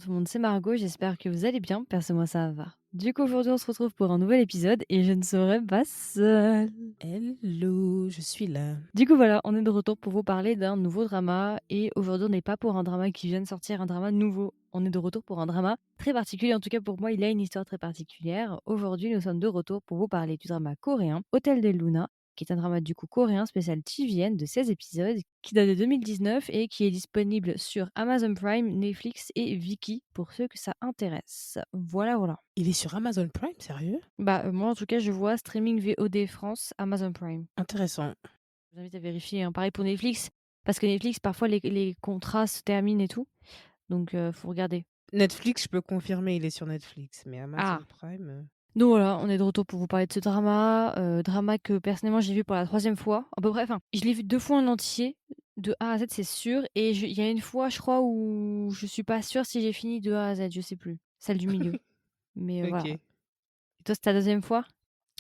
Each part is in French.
Bonjour tout le monde, c'est Margot, j'espère que vous allez bien, perso moi ça va. Du coup aujourd'hui on se retrouve pour un nouvel épisode et je ne serai pas seule. Hello, je suis là. Du coup voilà, on est de retour pour vous parler d'un nouveau drama et aujourd'hui on n'est pas pour un drama qui vient de sortir, un drama nouveau. On est de retour pour un drama très particulier, en tout cas pour moi il a une histoire très particulière. Aujourd'hui nous sommes de retour pour vous parler du drama coréen Hotel del Luna, qui est un drama du coup coréen spécial TVN de 16 épisodes qui date de 2019 et qui est disponible sur Amazon Prime, Netflix et Viki pour ceux que ça intéresse. Voilà, voilà. Il est sur Amazon Prime, sérieux? Bah, moi en tout cas je vois streaming VOD France, Amazon Prime. Intéressant. Je vous invite à vérifier, hein. Pareil pour Netflix, parce que Netflix parfois les contrats se terminent et tout, donc faut regarder. Netflix, je peux confirmer, il est sur Netflix, mais Ah! Amazon Prime. Donc voilà, on est de retour pour vous parler de ce drama, drama que personnellement j'ai vu pour la troisième fois, à peu près, enfin, je l'ai vu 2 fois en entier, de A à Z, c'est sûr et il y a une fois, je crois, où je suis pas sûre si j'ai fini de A à Z, je sais plus, celle du milieu, mais voilà. Ok. Et toi, c'est ta deuxième fois?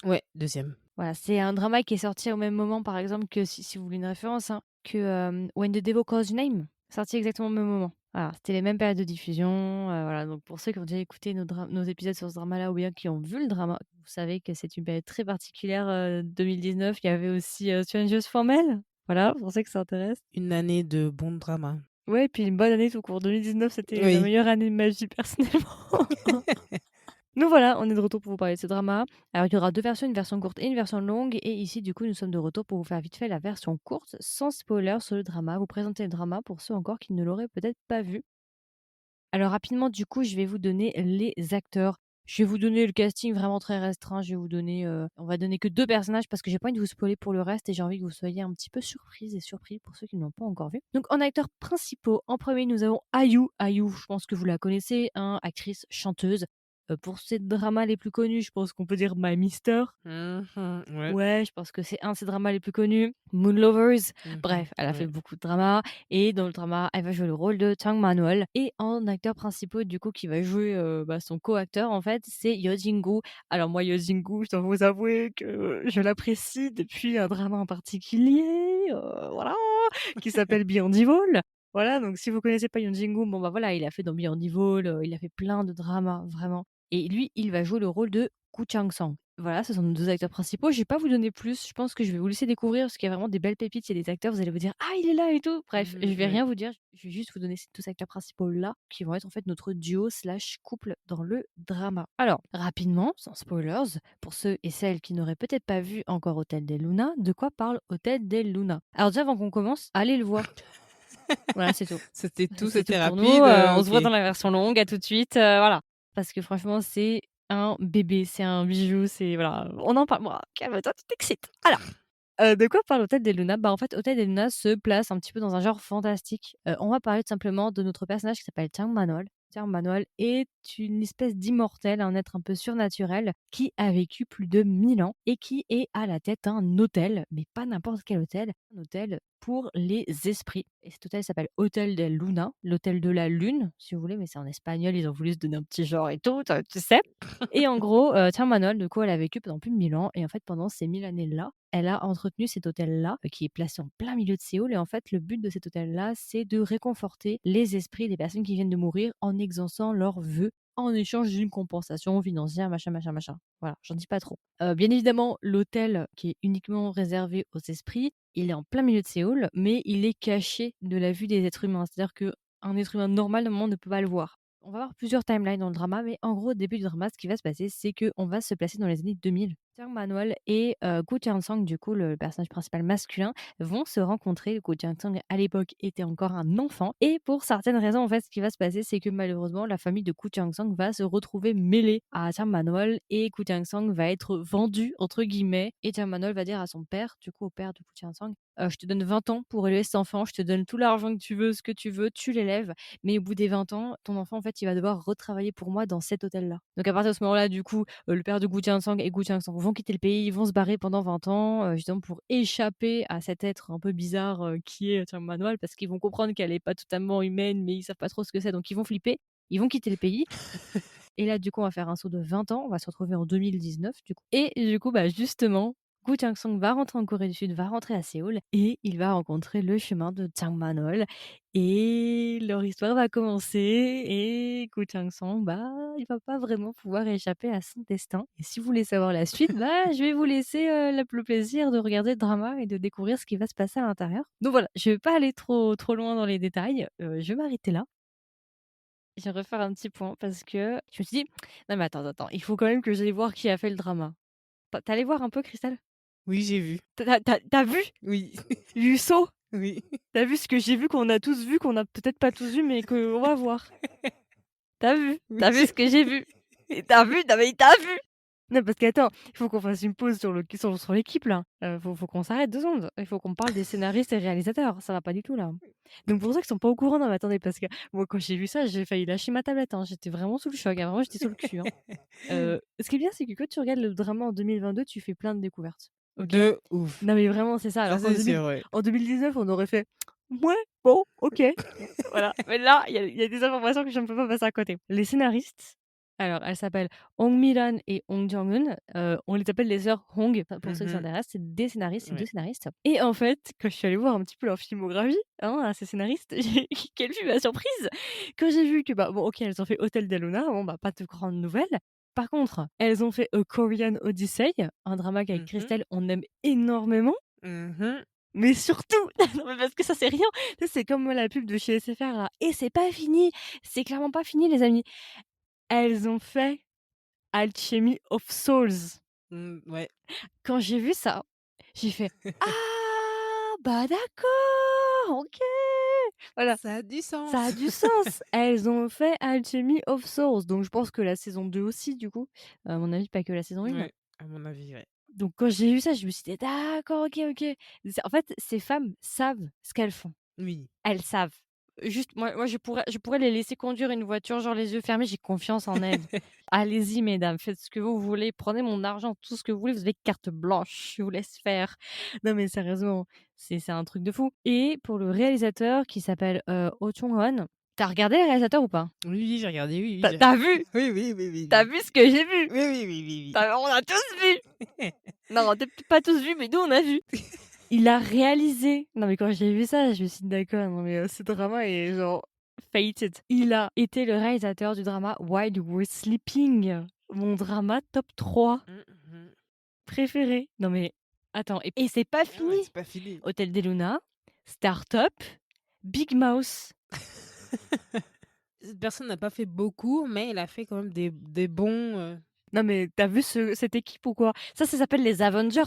Ouais, deuxième. Voilà, c'est un drama qui est sorti au même moment, par exemple, que si vous voulez une référence, hein, que When the Devil Calls Your Name, sorti exactement au même moment. Voilà, c'était les mêmes périodes de diffusion. Voilà, donc pour ceux qui ont déjà écouté nos épisodes sur ce drama-là ou bien qui ont vu le drama, vous savez que c'est une période très particulière. 2019, il y avait aussi Strangers Formel. Voilà, pour ceux que ça intéresse. Une année de bon drama. Ouais, et puis une bonne année tout court. 2019, c'était la Oui. meilleure année de ma vie personnellement. Nous voilà, on est de retour pour vous parler de ce drama. Alors, il y aura 2 versions, une version courte et une version longue et ici, du coup, nous sommes de retour pour vous faire vite fait la version courte, sans spoiler sur le drama, vous présenter le drama pour ceux encore qui ne l'auraient peut-être pas vu. Alors rapidement, du coup, je vais vous donner les acteurs. Je vais vous donner le casting vraiment très restreint. Je vais vous donner, on va donner que 2 personnages parce que j'ai pas envie de vous spoiler pour le reste et j'ai envie que vous soyez un petit peu surprises et surpris pour ceux qui ne l'ont pas encore vu. Donc en acteurs principaux, en premier nous avons IU. IU, je pense que vous la connaissez, hein, actrice, chanteuse. Pour ses dramas les plus connus, je pense qu'on peut dire My Mister. Mhm, ouais. Ouais, je pense que c'est un de ses dramas les plus connus. Moon Lovers, Mhm, bref, elle a fait ouais. beaucoup de dramas et dans le drama, elle va jouer le rôle de Chang Manuel et en acteur principal du coup qui va jouer, son co-acteur en fait, c'est Yo Jin-gu. Alors moi Yo Jin-gu, je dois vous avouer que je l'apprécie depuis un drama en particulier, voilà, qui s'appelle Beyond Evil. Voilà, donc si vous connaissez pas Yo Jin-gu, bon bah voilà, il a fait dans Beyond Evil, il a fait plein de dramas, vraiment et lui, il va jouer le rôle de Koo Chang-sung. Voilà, ce sont nos 2 acteurs principaux. Je vais pas vous donner plus, je pense que je vais vous laisser découvrir parce qu'il y a vraiment des belles pépites. Il y a des acteurs, vous allez vous dire: «Ah, il est là et tout». Bref, je Mhm, vais ouais. rien vous dire, je vais juste vous donner ces 2 acteurs principaux-là qui vont être en fait notre duo/couple dans le drama. Alors, rapidement, sans spoilers, pour ceux et celles qui n'auraient peut-être pas vu encore Hotel del Luna, de quoi parle Hotel del Luna? Alors déjà avant qu'on commence, allez le voir. Voilà, c'est tout. C'était tout, C'est tout c'était pour nous, rapide. on se Ok. voit dans la version longue, à tout de suite, voilà. Parce que franchement, c'est un bébé, c'est un bijou, c'est voilà, on en parle. Bon, calme-toi, tu t'excites. Alors, de quoi parle Hotel del Luna? Bah, en fait, Hotel del Luna se place un petit peu dans un genre fantastique. On va parler tout simplement de notre personnage qui s'appelle Chang Manuel. Chang Manuel est une espèce d'immortel, un être un peu surnaturel qui a vécu plus de 1000 ans et qui est à la tête d'un hôtel, mais pas n'importe quel hôtel, un hôtel pour les esprits. Et cet hôtel s'appelle Hotel del Luna, l'hôtel de la lune, si vous voulez, mais c'est en espagnol, ils ont voulu se donner un petit genre et tout, tu sais. Et en gros, Tian Manuel, du coup, elle a vécu pendant plus de 1000 ans et en fait, pendant ces 1000 années-là, elle a entretenu cet hôtel-là, qui est placé en plein milieu de Séoul et en fait, le but de cet hôtel-là, c'est de réconforter les esprits des personnes qui viennent de mourir en exaucant leurs vœux en échange d'une compensation financière, machin, machin, machin. Voilà, j'en dis pas trop. Bien évidemment, l'hôtel qui est uniquement réservé aux esprits, il est en plein milieu de Séoul, mais il est caché de la vue des êtres humains. C'est-à-dire qu'un être humain normal, normalement, ne peut pas le voir. On va avoir plusieurs timelines dans le drama, mais en gros, au début du drama, ce qui va se passer, c'est qu'on va se placer dans les années 2000. Chang Manuel et Koo Chang-sung, du coup, le personnage principal masculin, vont se rencontrer. Koo Chang-sung, à l'époque, était encore un enfant. Et pour certaines raisons, en fait, ce qui va se passer, c'est que malheureusement, la famille de Koo Chang-sung va se retrouver mêlée à Chang Manuel et Koo Chang-sung va être vendu, entre guillemets. Et Chang Manuel va dire à son père, du coup, au père de Koo Chang-sung, je te donne 20 ans pour élever cet enfant, je te donne tout l'argent que tu veux, ce que tu veux, tu l'élèves. Mais au bout des 20 ans, ton enfant, en fait, il va devoir retravailler pour moi dans cet hôtel-là. Donc à partir de ce moment-là, du coup, le père de Gu Jiansang et Gu Jiansang vont quitter le pays, ils vont se barrer pendant 20 ans, justement pour échapper à cet être un peu bizarre, qui est Chang Manuel, parce qu'ils vont comprendre qu'elle est pas totalement humaine, mais ils savent pas trop ce que c'est, donc ils vont flipper. Ils vont quitter le pays et là, du coup, on va faire un saut de 20 ans, on va se retrouver en 2019, du coup et du coup, bah, justement, Gu Chang-sung va rentrer en Corée du Sud, va rentrer à Séoul et il va rencontrer le chemin de Jangmanol et leur histoire va commencer et Gu Chang-sung, bah, il va pas vraiment pouvoir échapper à son destin et si vous voulez savoir la suite, bah, je vais vous laisser, le plaisir de regarder le drama et de découvrir ce qui va se passer à l'intérieur. Donc voilà, je vais pas aller trop loin dans les détails, je vais m'arrêter là. Je vais refaire un petit point parce que je me suis dit: «Non mais attends, il faut quand même que j'aille voir qui a fait le drama». Tu allé voir un peu Christelle? Oui, j'ai vu. Tu as vu? Oui. Yusso? Oui. Tu as vu ce que j'ai vu, qu'on a tous vu, qu'on a peut-être pas tous vu, mais qu'on va voir? Tu as vu? Tu Oui, as vu j'ai ce que j'ai vu? Et tu as vu? Non mais tu as vu? Non parce qu'attends, il faut qu'on fasse une pause sur l'équipe là. Faut qu'on s'arrête 2 secondes. Il faut qu'on parle des scénaristes et réalisateurs. Ça va pas du tout là. Donc pour ceux qui sont pas au courant, non mais attendez parce que moi quand j'ai vu ça, j'ai failli lâcher ma tablette, hein. J'étais vraiment sous le choc, hein. Vraiment j'étais sous le cul, hein. Ce qui est bien, c'est que quand tu regardes le drama en 2022, tu fais plein de découvertes. OK? De ouf. Non mais vraiment, c'est ça. Ça, Alors c'est sûr, ouais. en 2019, on aurait fait: «Mouais, bon, OK». Voilà. Mais là, il y a des informations que je ne peux pas passer à côté. Les scénaristes, alors elles s'appellent Hong Mi-ran et Hong Jong-eun. On les appelle les sœurs Hong, enfin pour ceux qui Mmh. s'intéressent, c'est des scénaristes, c'est 2 Ouais. scénaristes et en fait, quand je suis allée voir un petit peu leur filmographie, hein, à ces scénaristes, j'ai quelle fut ma surprise quand j'ai vu que, bah, bon, OK, elles ont fait Hotel del Luna, bon, bah, pas de grandes nouvelles. Par contre, elles ont fait A Korean Odyssey, un drama qu'avec Mmh. Christelle, on aime énormément. Mmh. Mais surtout non mais parce que ça c'est rien, tu sais, c'est comme la pub de chez SFR là: «Et c'est pas fini, c'est clairement pas fini les amis». Elles ont fait Alchemy of Souls. Mmh, ouais. Quand j'ai vu ça, j'ai fait: «Ah bah d'accord, OK». Voilà, Ça a du ça a sens. du sens. Elles ont fait Alchemy of Souls, donc je pense que la saison 2 aussi du coup, à mon avis pas que la saison 1. Ouais, à mon avis, ouais. Donc quand j'ai vu ça, je me suis dit: «D'accord, OK, OK». C'est en fait, ces femmes savent ce qu'elles font. Oui. Elles savent. Juste moi je pourrais les laisser conduire une voiture, genre les yeux fermés, j'ai confiance en elles. Allez-y mesdames, faites ce que vous voulez, prenez mon argent, tout ce que vous voulez, vous avez carte blanche, je vous laisse faire. Non mais sérieusement, c'est un truc de fou et pour le réalisateur qui s'appelle, Oh Chung-won, tu as regardé le réalisateur ou pas? Oui, oui, j'ai regardé, oui, Tu oui, as tu as vu? oui, oui, oui, oui, Tu as oui. vu ce que j'ai vu? Oui, oui, oui, oui, Tu as on a tous vu! oui. Non, on a peut-être pas tous vu, mais nous on a vu. Il a réalisé non mais quand j'ai vu ça, je me suis dit: «D'accord, non mais, ce drama est genre fated». Il a été le réalisateur du drama While You Were Sleeping, mon drama top 3 Mmh mh. préféré. Non mais attends et c'est pas Ah ouais, fini! c'est pas fini. Hotel del Luna, Start-Up, Big Mouth. Cette personne n'a pas fait beaucoup, mais elle a fait quand même des bons, Non mais tu as vu cette équipe ou quoi? Ça s'appelle les Avengers.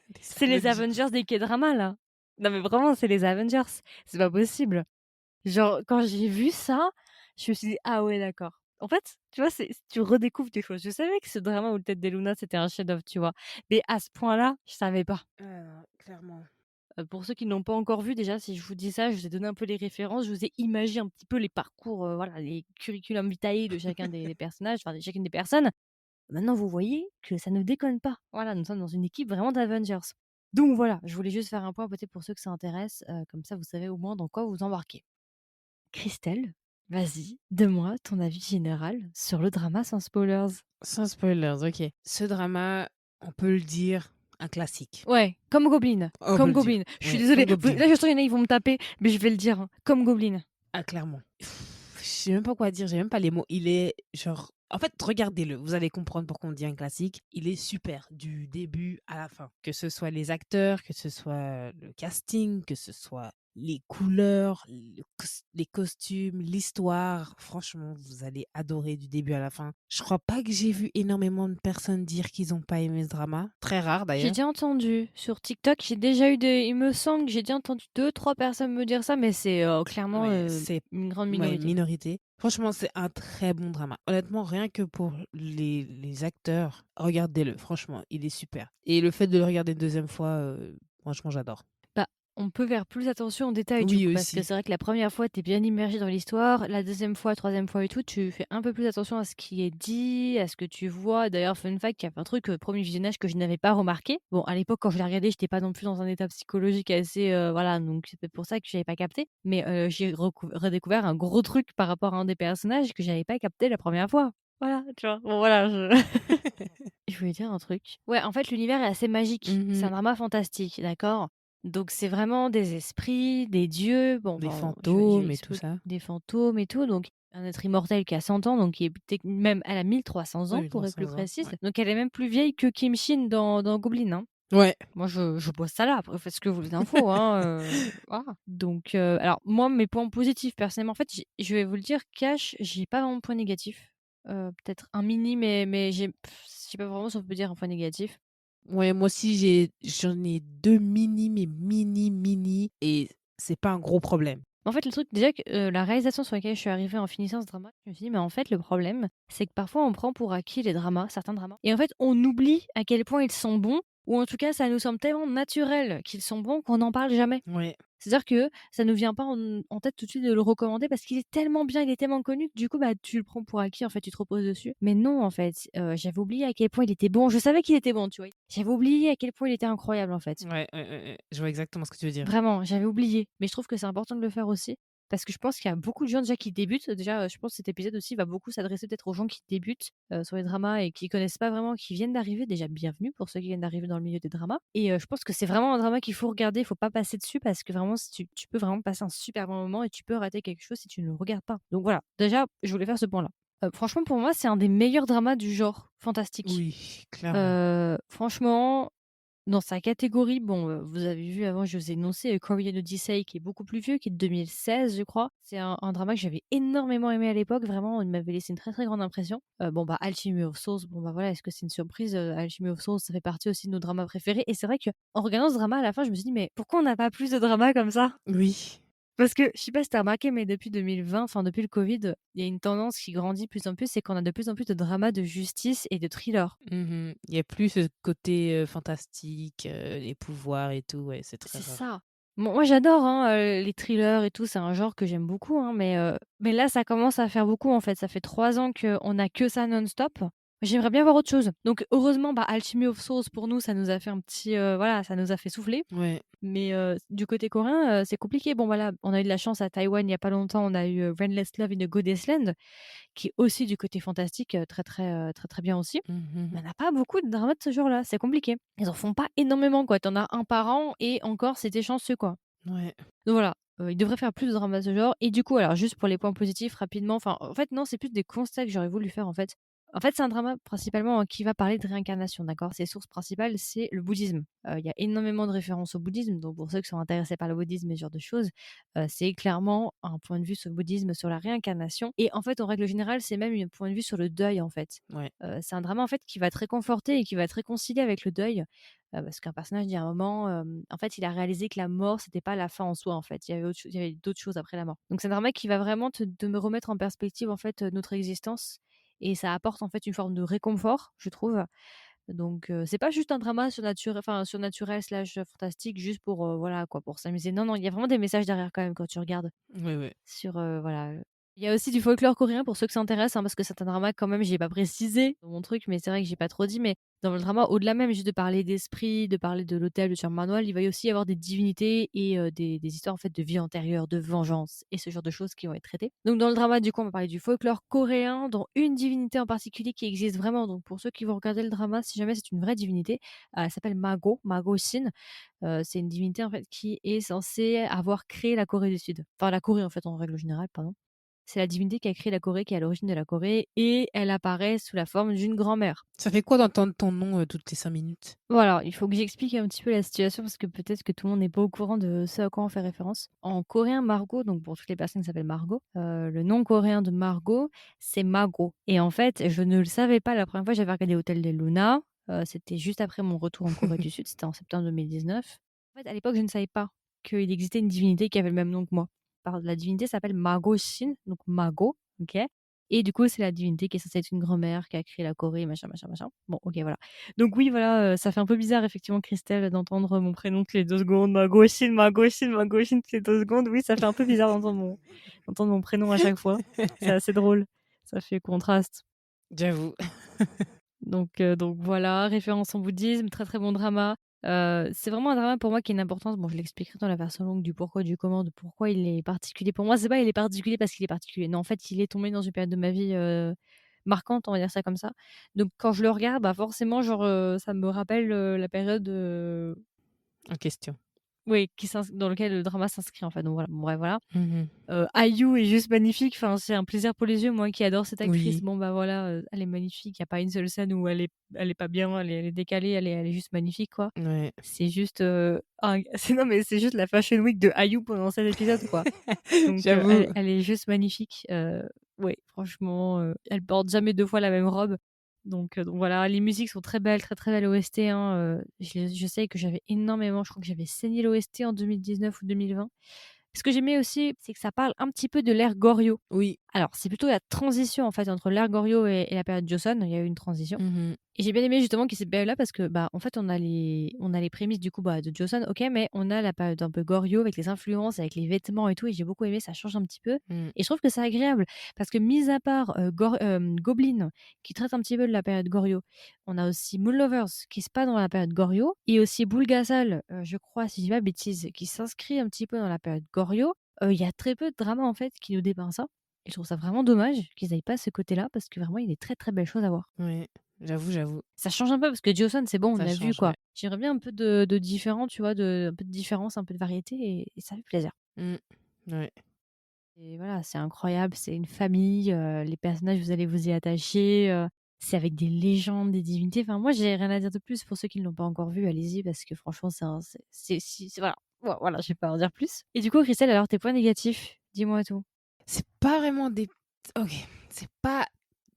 des C'est les Avengers. Avengers des K-dramas là. Non mais vraiment, c'est les Avengers. C'est pas possible. Genre, quand j'ai vu ça, je me suis dit: «Ah ouais, d'accord». En fait, tu vois, tu redécouvres des choses. Je savais que ce drama ou Tête des Luna, c'était un chef-d'œuvre, tu vois? Mais à ce point-là, je savais pas. Ah non, clairement. Pour ceux qui n'ont pas encore vu, déjà, si je vous dis ça, je vous ai donné un peu les références, je vous ai imagé un petit peu les parcours, voilà, les curriculum vitae de chacun des personnages, enfin, de chacune des personnes. Maintenant, vous voyez que ça ne déconne pas. Voilà, nous sommes dans une équipe vraiment d'Avengers. Donc voilà, je voulais juste faire un point peut-être pour ceux que ça intéresse, comme ça vous savez au moins dans quoi vous embarquez. Christelle, vas-y, donne-moi ton avis général sur le drama sans spoilers. Sans spoilers, OK. Ce drama, on peut le dire, un classique. Ouais, comme Goblin, On peut comme le dire. Goblin. Je suis Ouais, désolée, comme Goblin. là je sens qu'il y en a, ils vont me taper, mais je vais le dire, hein, comme Goblin. Ah clairement. Je sais même pas quoi dire, j'ai même pas les mots. Il est genre en fait, regardez-le, vous allez comprendre pourquoi on dit un classique. Il est super du début à la fin. Que ce soit les acteurs, que ce soit le casting, que ce soit les couleurs, les costumes, l'histoire. Franchement, vous allez adorer du début à la fin. Je crois pas que j'ai vu énormément de personnes dire qu'ils ont pas aimé ce drama. Très rare J'ai d'ailleurs. déjà entendu sur TikTok, j'ai déjà eu des il me semble que j'ai déjà entendu deux trois personnes me dire ça, mais c'est, clairement, Ouais, c'est une grande ouais, minorité. minorité. Franchement, c'est un très bon drama. Honnêtement, rien que pour les acteurs, regardez-le. Franchement, il est super. Et le fait de le regarder une deuxième fois, franchement, j'adore. Bah, on peut faire plus attention aux détails du Oui, coup, parce que aussi. c'est vrai que la première fois, tu es bien immergé dans l'histoire, la deuxième fois, troisième fois et tout, tu fais un peu plus attention à ce qui est dit, à ce que tu vois. D'ailleurs, fun fact, il y a un truc, 1er visionnage que je n'avais pas remarqué. Bon, à l'époque, quand je l'ai regardé, j'étais pas non plus dans un état psychologique assez, voilà, donc c'est peut-être pour ça que j'avais pas capté. Mais, j'ai redécouvert un gros truc par rapport à un des personnages que j'avais pas capté la première fois. Voilà, tu vois? Bon voilà, je je voulais dire un truc. Ouais, en fait, l'univers est assez magique. C'est un Mmh. drama fantastique, d'accord? Donc c'est vraiment des esprits, des dieux, bon, Des enfin, fantômes et tout tout ça. des fantômes et tout, donc un être immortel qui a 100 ans, donc qui est même elle a 1 300 ans Oui, pour être plus 300 ans, précise, ouais. donc elle est même plus vieille que Kim Shin dans Goblin, hein. Ouais. Moi je pose ça là, après faites ce que vous voulez d'infos, hein, voilà. Donc alors moi mes points positifs personnellement, en fait, je vais vous le dire cash, j'ai pas vraiment de points négatifs. Peut-être un mini mais je sais pas vraiment si on peut dire un point négatif. Ouais, moi aussi j'en ai 2 mini, mais mini, mini et c'est pas un gros problème. En fait, le truc déjà que, la réalisation sur laquelle je suis arrivée en finissant ce drama, je me suis dit: «Mais en fait, le problème, c'est que parfois on prend pour acquis les dramas, certains dramas et en fait, on oublie à quel point ils sont bons ou en tout cas, ça nous semble tellement naturel qu'ils sont bons qu'on n'en parle jamais». Ouais, C'est-à-dire que ça nous vient pas en tête tout de suite de le recommander parce qu'il est tellement bien, il est tellement connu que du coup, bah, tu le prends pour acquis, en fait, tu te reposes dessus. Mais non, en fait, j'avais oublié à quel point il était bon. Je savais qu'il était bon, tu vois? J'avais oublié à quel point il était incroyable, en fait. ouais. Je vois exactement ce que tu veux dire. Vraiment, j'avais oublié. Mais je trouve que c'est important de le faire aussi parce que je pense qu'il y a beaucoup de gens déjà qui débutent. Déjà, je pense que cet épisode aussi va beaucoup s'adresser peut-être aux gens qui débutent, sur les dramas et qui connaissent pas vraiment, qui viennent d'arriver. Déjà bienvenue pour ceux qui viennent d'arriver dans le milieu des dramas et je pense que c'est vraiment un drama qu'il faut regarder, il faut pas passer dessus parce que vraiment si tu peux vraiment passer un super bon moment et tu peux rater quelque chose si tu ne le regardes pas. Donc voilà, déjà, je voulais faire ce point-là. Franchement pour moi, c'est un des meilleurs dramas du genre fantastique. Oui, clairement. Franchement dans sa catégorie, bon, vous avez vu avant, je vous ai énoncé, Korean Odyssey qui est beaucoup plus vieux, qui est de 2016, je crois. C'est un drama que j'avais énormément aimé à l'époque, vraiment, il m'avait laissé une très, très grande impression. Bon, bah, Alchemy of Souls, bon, bah, voilà, est-ce que c'est une surprise? Alchemy of Souls, ça fait partie aussi de nos dramas préférés et c'est vrai qu'en regardant ce drama, à la fin, je me suis dit: «Mais pourquoi on n'a pas plus de dramas comme ça?» Oui. Parce que je sais pas si tu remarqué, mais depuis 2020, enfin depuis le Covid, il y a une tendance qui grandit de plus en plus, c'est qu'on a de plus en plus de dramas de justice et de thrillers. Mmh. Il y a plus ce côté, fantastique, les pouvoirs et tout, ouais, c'est très C'est rare. ça. Moi j'adore, hein, les thrillers et tout, c'est un genre que j'aime beaucoup, hein, mais là, ça commence à faire beaucoup, en fait. Ça fait 3 ans qu'on a que ça non-stop. J'aimerais bien voir autre chose. Donc heureusement, bah, Alchemy of Souls pour nous, ça nous a fait un petit, voilà, ça nous a fait souffler. Ouais. Mais du côté coréen, c'est compliqué. Bon, voilà, on a eu de la chance à Taïwan il y a pas longtemps, on a eu, Endless Love in a Goddess Land, qui est aussi du côté fantastique, très, très, très, très bien aussi. Mmh. Mais on a pas beaucoup de dramas de ce genre-là, c'est compliqué. Ils en font pas énormément, quoi. Tu en as un par an et encore, c'était chanceux, quoi. Ouais. Donc voilà, ils devraient faire plus de dramas de ce genre et du coup, alors juste pour les points positifs rapidement, enfin, en fait, non, c'est plus des constats que j'aurais voulu faire, en fait. En fait, c'est un drama principalement, qui va parler de réincarnation, d'accord? Ses sources principales, c'est le bouddhisme. Il y a énormément de références au bouddhisme, donc pour ceux qui sont intéressés par le bouddhisme et ce genre de choses, c'est clairement un point de vue sur le bouddhisme, sur la réincarnation et en fait, en règle générale, c'est même un point de vue sur le deuil, en fait. Ouais. C'est un drama, en fait, qui va te réconforter et qui va te réconcilier avec le deuil. Parce qu'un personnage dit à un moment, en fait, il a réalisé que la mort, c'était pas la fin en soi, en fait. Il y avait d'autres choses après la mort. Donc c'est un drama qui va vraiment te me remettre en perspective, en fait, notre existence et ça apporte, en fait, une forme de réconfort, je trouve. Donc c'est pas juste un drama surnaturel slash fantastique juste pour, voilà, quoi, pour s'amuser. Non, non, il y a vraiment des messages derrière quand même quand tu regardes Ouais, ouais. sur, voilà, il y a aussi du folklore coréen pour ceux que ça intéresse, hein, parce que certains dramas quand même, j'ai pas précisé dans mon truc, mais c'est vrai que j'ai pas trop dit, mais dans le drama, au-delà même juste de parler d'esprit, de parler de l'hôtel de Manuel, il va y aussi y avoir des divinités et des histoires en fait de vie antérieure, de vengeance et ce genre de choses qui vont être traitées. Donc dans le drama, du coup, on va parler du folklore coréen, dont une divinité en particulier qui existe vraiment. Donc pour ceux qui vont regarder le drama, si jamais c'est une vraie divinité, elle s'appelle Mago, Mago Shin. C'est une divinité en fait qui est censée avoir créé la Corée du Sud. Enfin la Corée en fait en règle générale, pardon. C'est la divinité qui a créé la Corée, qui est à l'origine de la Corée et elle apparaît sous la forme d'une grand-mère. Ça fait quoi d'entendre ton nom, toutes les 5 minutes? Voilà, il faut que j'explique un petit peu la situation parce que peut-être que tout le monde n'est pas au courant de ce à quoi on fait référence. En coréen, Margot, donc pour toutes les personnes qui s'appellent Margot, le nom coréen de Margot, c'est Mago et en fait, je ne le savais pas la première fois, j'avais regardé Hotel des Luna, c'était juste après mon retour en Corée du Sud, c'était en septembre 2019. En fait, à l'époque, je ne savais pas qu'il existait une divinité qui avait le même nom que moi. La divinité s'appelle Mago Shin, donc Mago, OK? Et du coup, c'est la divinité qui est censée être une grand-mère qui a créé la Corée, machin, machin, machin. Bon, OK, voilà. Donc oui, voilà, ça fait un peu bizarre effectivement, Christelle, d'entendre mon prénom toutes les 2 secondes. Magochine, Magochine, Magochine toutes les 2 secondes. Oui, ça fait un peu bizarre d'entendre mon prénom à chaque fois. C'est assez drôle. Ça fait contraste. J'avoue. Donc voilà, référence au bouddhisme, très, très bon drama. C'est vraiment un drama pour moi qui a une importance, bon je l'expliquerai dans la version longue du pourquoi, du comment, de pourquoi il est particulier. Pour moi, c'est pas il est particulier parce qu'il est particulier. Non, en fait, il est tombé dans une période de ma vie, marquante, on va dire ça comme ça. Donc quand je le regarde, bah, forcément, genre, ça me rappelle, la période, En question. oui, dans lequel le drama s'inscrit, en fait. Donc voilà, bon bref, voilà. Mmh. IU est juste magnifique, enfin, c'est un plaisir pour les yeux. Moi qui adore cette actrice, Oui, bon, bah, voilà, elle est magnifique. Il y a pas une seule scène où elle est pas bien, elle est décalée, elle est juste magnifique, quoi. ouais. C'est juste, un c'est non, mais c'est juste la fashion week de IU pendant cet épisode, quoi. Donc J'avoue. elle est juste magnifique, ouais, franchement, elle porte jamais 2 fois la même robe. Donc voilà, les musiques sont très belles, très, très belles OST, hein, je sais que j'avais énormément je crois que j'avais saigné l'OST en 2019 ou 2020. Ce que j'aimais aussi, c'est que ça parle un petit peu de l'ère Goryeo. Oui. Alors, c'est plutôt la transition, en fait, entre l'ère Goryeo et la période Joseon. Il y a eu une transition. Mmh. Et j'ai bien aimé justement qu'il y ait cette période-là parce que, bah, en fait, on a les prémices du coup, bah, de Joseon, OK, mais on a la période un peu Goryeo avec les influences, avec les vêtements et tout et j'ai beaucoup aimé, ça change un petit peu Mmh. et je trouve que c'est agréable parce que mis à part, Goblin qui traite un petit peu de la période Goryeo, on a aussi Moon Lovers qui se passe dans la période Goryeo et aussi Bulgasal, je crois, si je dis pas de bêtises, qui s'inscrit un petit peu dans la période Goryeo. Il y a très peu de dramas, en fait, qui nous dépeint ça et je trouve ça vraiment dommage qu'ils aillent pas ce côté-là parce que vraiment il y a des très, très belles choses à voir. Ouais. J'avoue. Ça change un peu parce que Joseon, c'est bon, on Ça a vu change, quoi. ouais. J'aimerais bien un peu de différent, tu vois? Un peu de différence, un peu de variété et ça fait plaisir. Mmh. Ouais. Et voilà, c'est incroyable, c'est une famille, les personnages, vous allez vous y attacher, c'est avec des légendes, des divinités. Enfin, moi, j'ai rien à dire de plus. Pour ceux qui ne l'ont pas encore vu, allez-y parce que franchement, c'est voilà. Voilà, je vais pas en dire plus. Et du coup, Christelle, alors tes points négatifs? Dis-moi tout. C'est pas vraiment des OK, c'est pas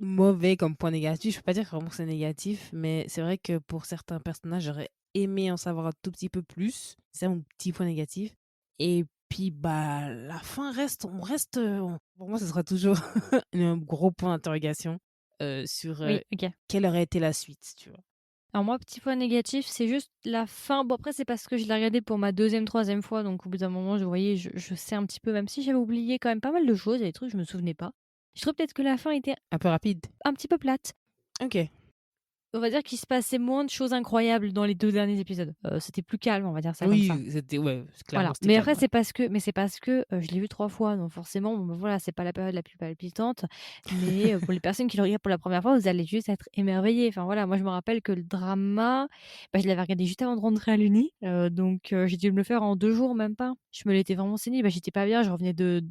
mauvais comme point négatif. Je peux pas dire vraiment que c'est négatif, mais c'est vrai que pour certains personnages, j'aurais aimé en savoir un tout petit peu plus. C'est mon petit point négatif et puis, bah, la fin reste pour moi, ce sera toujours un gros point d'interrogation, sur, Oui, OK. quelle aurait été la suite, tu vois? Alors moi, petit point négatif, c'est juste la fin. Bon après, c'est parce que je l'ai regardé pour ma deuxième, troisième fois, donc au bout d'un moment, je voyais, je sais un petit peu, même si j'avais oublié quand même pas mal de choses, il y a des trucs, je me souvenais pas. Je trouve peut-être que la fin était Un peu rapide? un petit peu plate. OK. On va dire qu'il se passait moins de choses incroyables dans les 2 derniers épisodes. C'était plus calme, on va dire ça comme ça. Oui, c'était ouais, clairement, Voilà, c'était mais calme, après ouais. c'est parce que, je l'ai vu 3 fois, donc forcément, bon, bah, voilà, c'est pas la période la plus palpitante, mais pour les personnes qui le regardent pour la première fois, vous allez juste être émerveillés. Enfin voilà, moi je me rappelle que le drama, bah, je l'avais regardé juste avant de rentrer à l'uni, donc j'ai dû me le faire en 2 jours, même pas. Je me l'étais vraiment saignée, bah, j'étais pas bien, je revenais de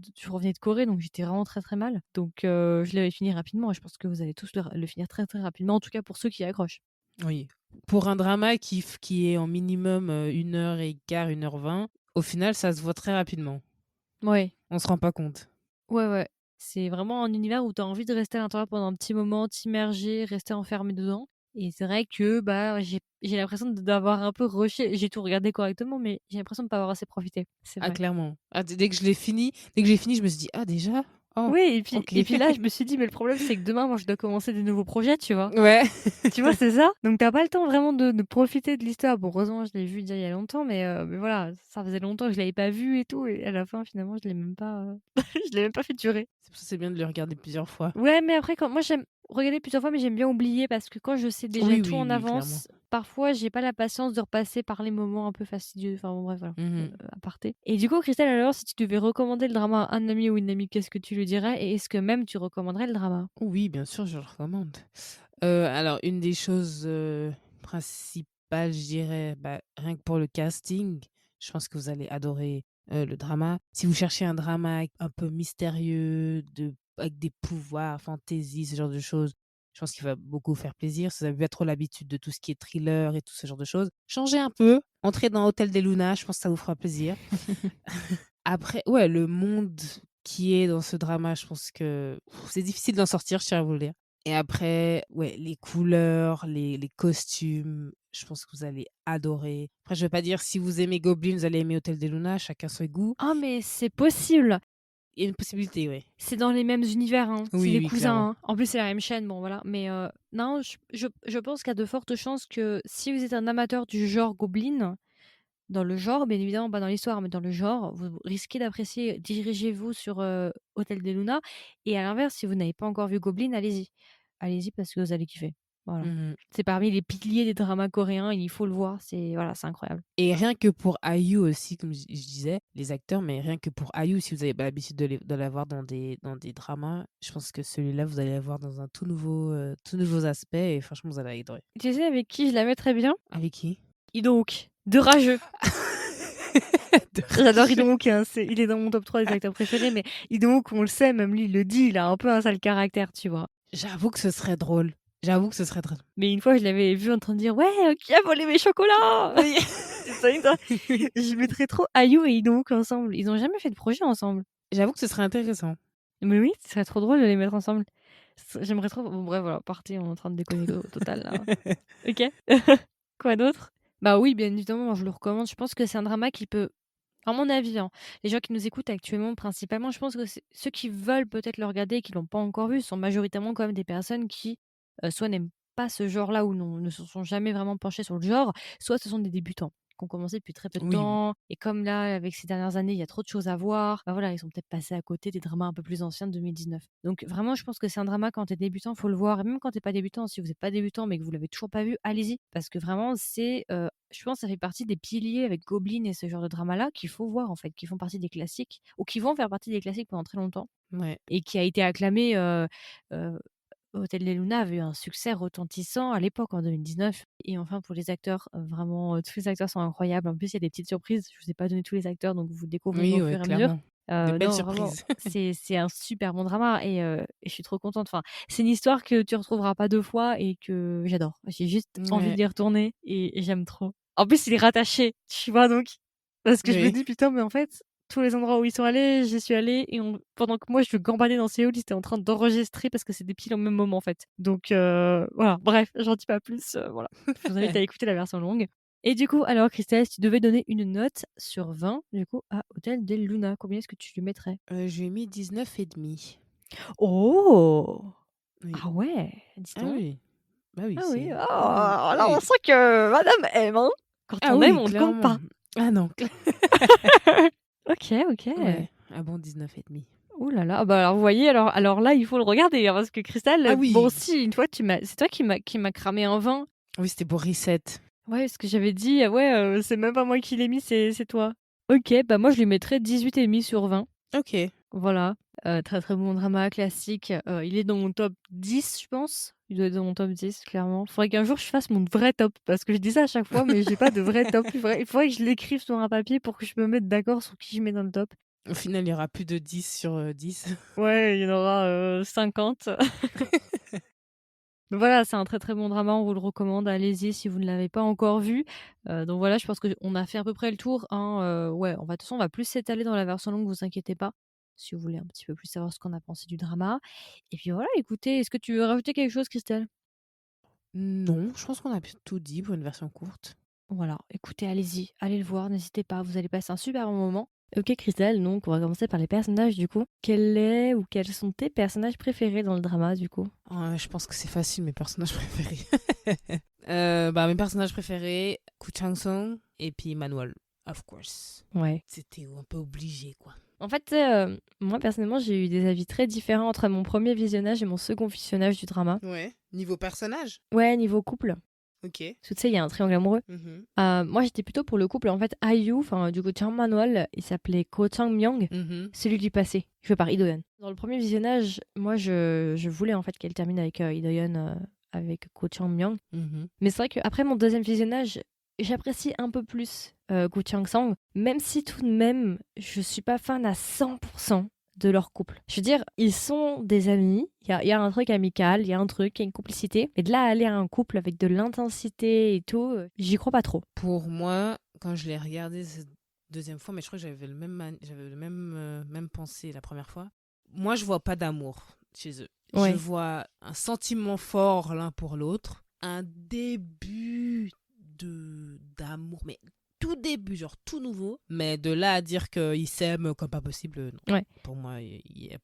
Corée, donc j'étais vraiment très, très mal. Donc je l'avais fini rapidement et je pense que vous allez tous le finir très, très rapidement, en tout cas pour ceux qui accrochent. Oui. Pour un drama qui est en minimum, 1 heure et quart, 1h20, au final, ça se voit très rapidement. Ouais. On se rend pas compte. Ouais, ouais. C'est vraiment un univers où tu as envie de rester à l'intérieur pendant un petit moment, t'immerger, rester enfermé dedans et c'est vrai que, bah, j'ai l'impression d'avoir un peu rushé. J'ai tout regardé correctement, mais j'ai l'impression de pas avoir assez profité. C'est Ah vrai. clairement. Ah dès que j'ai fini, je me suis dit: «Ah déjà? Oh, Oui OK.» et puis là, je me suis dit: «Mais le problème, c'est que demain, moi, je dois commencer des nouveaux projets», tu vois? Ouais. Tu vois, c'est ça? Donc tu as pas le temps vraiment de profiter de l'histoire. Bon, heureusement, je l'ai vu déjà il y a longtemps, mais voilà, ça faisait longtemps que je l'avais pas vu et tout et à la fin, finalement, je l'ai même pas, je l'ai même pas fait durer. C'est pour ça que c'est bien de le regarder plusieurs fois. Ouais, mais après quand moi j'aime regarder plusieurs fois, mais j'aime bien oublier parce que quand je sais déjà Oui, tout oui, en oui, clairement. avance, parfois j'ai pas la patience de repasser par les moments un peu fastidieux. Enfin bon bref, voilà, Mmh. aparté. Et du coup, Christelle, alors si tu devais recommander le drama à un ami ou une amie, qu'est-ce que tu lui dirais? Et est-ce que même tu recommanderais le drama? Oui, bien sûr, je le recommande. Alors une des choses, principales, je dirais, bah, rien que pour le casting, je pense que vous allez adorer, le drama. Si vous cherchez un drama un peu mystérieux, avec des pouvoirs, fantaisie, ce genre de choses, je pense qu'il va beaucoup vous faire plaisir. Si vous avez pas trop l'habitude de tout ce qui est thriller et tout ce genre de choses, changez un peu, entrez dans Hôtel des Luna, je pense que ça vous fera plaisir. Après, ouais, le monde qui est dans ce drama, je pense que c'est difficile d'en sortir, je tiens à vous le dire. Et après, ouais, les couleurs, les costumes, je pense que vous allez adorer. Après, je vais pas dire si vous aimez Goblin, vous allez aimer Hôtel des Luna, chacun son goût. Ah mais c'est possible! Il y a une possibilité, ouais. C'est dans les mêmes univers, hein, c'est Oui, des oui, clairement. cousins, hein. En plus, c'est la même chaîne, bon voilà, mais non, je pense qu'il y a de fortes chances que si vous êtes un amateur du genre Goblin. Dans le genre, bien évidemment, pas dans l'histoire, mais dans le genre, vous risquez d'apprécier. Dirigez-vous sur, Hotel des Luna et à l'inverse, si vous n'avez pas encore vu Goblin, allez-y. Allez-y parce que vous allez kiffer. Voilà. Mmh. C'est parmi les piliers des dramas coréens, il faut le voir, c'est voilà, c'est incroyable. Et rien que pour IU aussi, comme je disais, les acteurs, mais rien que pour IU, si vous avez pas l'habitude de la voir dans des dramas, je pense que celui-là, vous allez la voir dans un tout nouveaux aspects et franchement, vous allez adorer. Tu sais avec qui je la mets très bien? Avec qui? Hee-dong-wook, de Rageux. De J'adore Rageux. Hee-dong-wook, hein, il est dans mon top 3 des acteurs préférés, mais Hee-dong-wook, on le sait, même lui, il le dit, il a un peu un sale caractère, tu vois? J'avoue que ce serait drôle. J'avoue que ce serait drôle. Mais une fois, je l'avais vu en train de dire: «Ouais, qui a volé mes chocolats?» Oui. C'est ça, une fois, je mettrais trop IU et Hee-dong-wook ensemble. Ils ont jamais fait de projet ensemble. J'avoue que ce serait intéressant. Mais oui, ce serait trop drôle de les mettre ensemble. J'aimerais trop bon bref, voilà, partez, on est en train de déconner au total là. OK. Quoi d'autre? Bah oui, bien évidemment, moi je le recommande. Je pense que c'est un drama qui peut à mon avis, hein, les gens qui nous écoutent actuellement principalement, je pense que c'est ceux qui veulent peut-être le regarder et qui l'ont pas encore vu sont majoritairement quand même des personnes qui, soit n'aiment pas ce genre-là ou ne se sont jamais vraiment penchées sur le genre, soit ce sont des débutants qui ont commencé depuis très peu de Oui, oui. temps et comme là, avec ces dernières années, il y a trop de choses à voir, bah, voilà, ils sont peut-être passés à côté des dramas un peu plus anciens de 2019. Donc vraiment, je pense que c'est un drama quand tu es débutant, faut le voir et même quand tu es pas débutant, si vous êtes pas débutant mais que vous l'avez toujours pas vu, allez-y parce que vraiment c'est, je pense que ça fait partie des piliers avec Goblin et ce genre de drama-là qu'il faut voir en fait, qui font partie des classiques ou qui vont faire partie des classiques pendant très longtemps Ouais. et qui a été acclamé, heu, Hotel des Luna avait eu un succès retentissant à l'époque en 2019 et enfin pour les acteurs, vraiment, tous les acteurs sont incroyables. En plus, il y a des petites surprises. Je vous ai pas donné tous les acteurs, donc vous découvrirez Oui, au ouais, fur et à mesure. clairement. De belles Non, vraiment, surprises. c'est un super bon drama et je suis trop contente. Enfin, c'est une histoire que tu retrouveras pas 2 fois et que j'adore. J'ai juste envie Ouais. d'y retourner et j'aime trop. En plus, il est rattaché, tu vois? Donc parce que je me Oui. dis: «Putain, mais en fait, tous les endroits où ils sont allés, j'y suis allée et pendant que moi je gambadais dans Séoul, ils étaient en train d'enregistrer parce que c'était pile au même moment en fait. Donc voilà, bref, j'en dis pas plus, voilà. Je vous invite à écouter la version longue. Et du coup, alors Christelle, si tu devais donner une note sur 20 du coup à Hotel del Luna, combien est-ce que tu lui mettrais? Je lui ai mis 19,5. Oh! Oui. Ah ouais, dis Ah donc. oui. Bah oui, Ah oui, c'est oh, ah oui, là oui. on sent que madame aime, hein. Quand Ah on aime, oui, on ne compte clairement. pas. Ah non, OK, OK. ouais, un bon 19,5. Ouh là là, bah, alors vous voyez, alors là, il faut le regarder, hein, parce que Cristal, Ah bon oui! si, une fois c'est toi qui m'a cramé un vin. Oui, c'était pour Reset. Ouais, parce que j'avais dit: «Ah ouais, c'est même pas moi qui l'ai mis, c'est toi». OK, bah, moi je lui mettrais 18,5 sur 20. OK. Voilà, très, très bon drama classique, il est dans mon top 10 je pense. Il doit être dans mon top 10 clairement. Faudrait qu'un jour je fasse mon vrai top, parce que je dis ça à chaque fois, mais j'ai pas de vrai top. Il faudrait que je l'écrive sur un papier pour que je me mette d'accord sur qui je mets dans le top. Au final, il y aura plus de 10 sur, 10. Ouais, il y en aura, 50. Donc voilà, c'est un très, très bon drama, on vous le recommande, allez-y si vous ne l'avez pas encore vu. Donc voilà, je pense qu'on a fait à peu près le tour, hein, ouais, on va de toute façon, on va plus s'étaler dans la version longue, vous inquiétez pas, si vous voulez un petit peu plus savoir ce qu'on a pensé du drama. Et puis voilà, écoutez, est-ce que tu veux rajouter quelque chose, Christelle? Non, je pense qu'on a tout dit pour une version courte. Voilà, écoutez, allez-y, allez le voir, n'hésitez pas, vous allez passer un super bon moment. OK Christelle, donc on va commencer par les personnages du coup. Quel est ou quels sont tes personnages préférés dans le drama du coup? Je pense que c'est facile, mes personnages préférés. Bah, mes personnages préférés, Koo Chang-sung et puis Manuel, of course. Ouais. C'était un peu obligé, quoi. En fait, tu sais, moi personnellement, j'ai eu des avis très différents entre mon premier visionnage et mon second visionnage du drama. Ouais. Niveau personnage? Ouais, niveau couple. OK. Parce que tu sais, il y a un triangle amoureux. Mhm. Moi, j'étais plutôt pour le couple. En fait, IU, enfin, du coup, Chang Manuel, il s'appelait Ko Chang-myung, Mhm. celui du passé, joué par Lee Do-yeon. Dans le premier visionnage, moi, je voulais en fait qu'elle termine avec Lee Do-yeon, avec Ko Chang-myung. Mhm. Mais c'est vrai qu'après mon deuxième visionnage, j'apprécie un peu plus Gu Chang-sang, même si tout de même, je suis pas fan à 100% de leur couple. Je veux dire, ils sont des amis, il y a un truc amical, il y a un truc, il y a une complicité. Mais de là à aller à un couple avec de l'intensité et tout, j'y crois pas trop. Pour moi, quand je l'ai regardé cette deuxième fois, mais je crois que j'avais le même, même pensée la première fois. Moi, je vois pas d'amour chez eux. Je Ouais. vois un sentiment fort l'un pour l'autre, un début d'amour, mais tout début, genre tout nouveau. Mais de là à dire qu'ils s'aiment comme pas possible, non. Ouais. Pour moi, il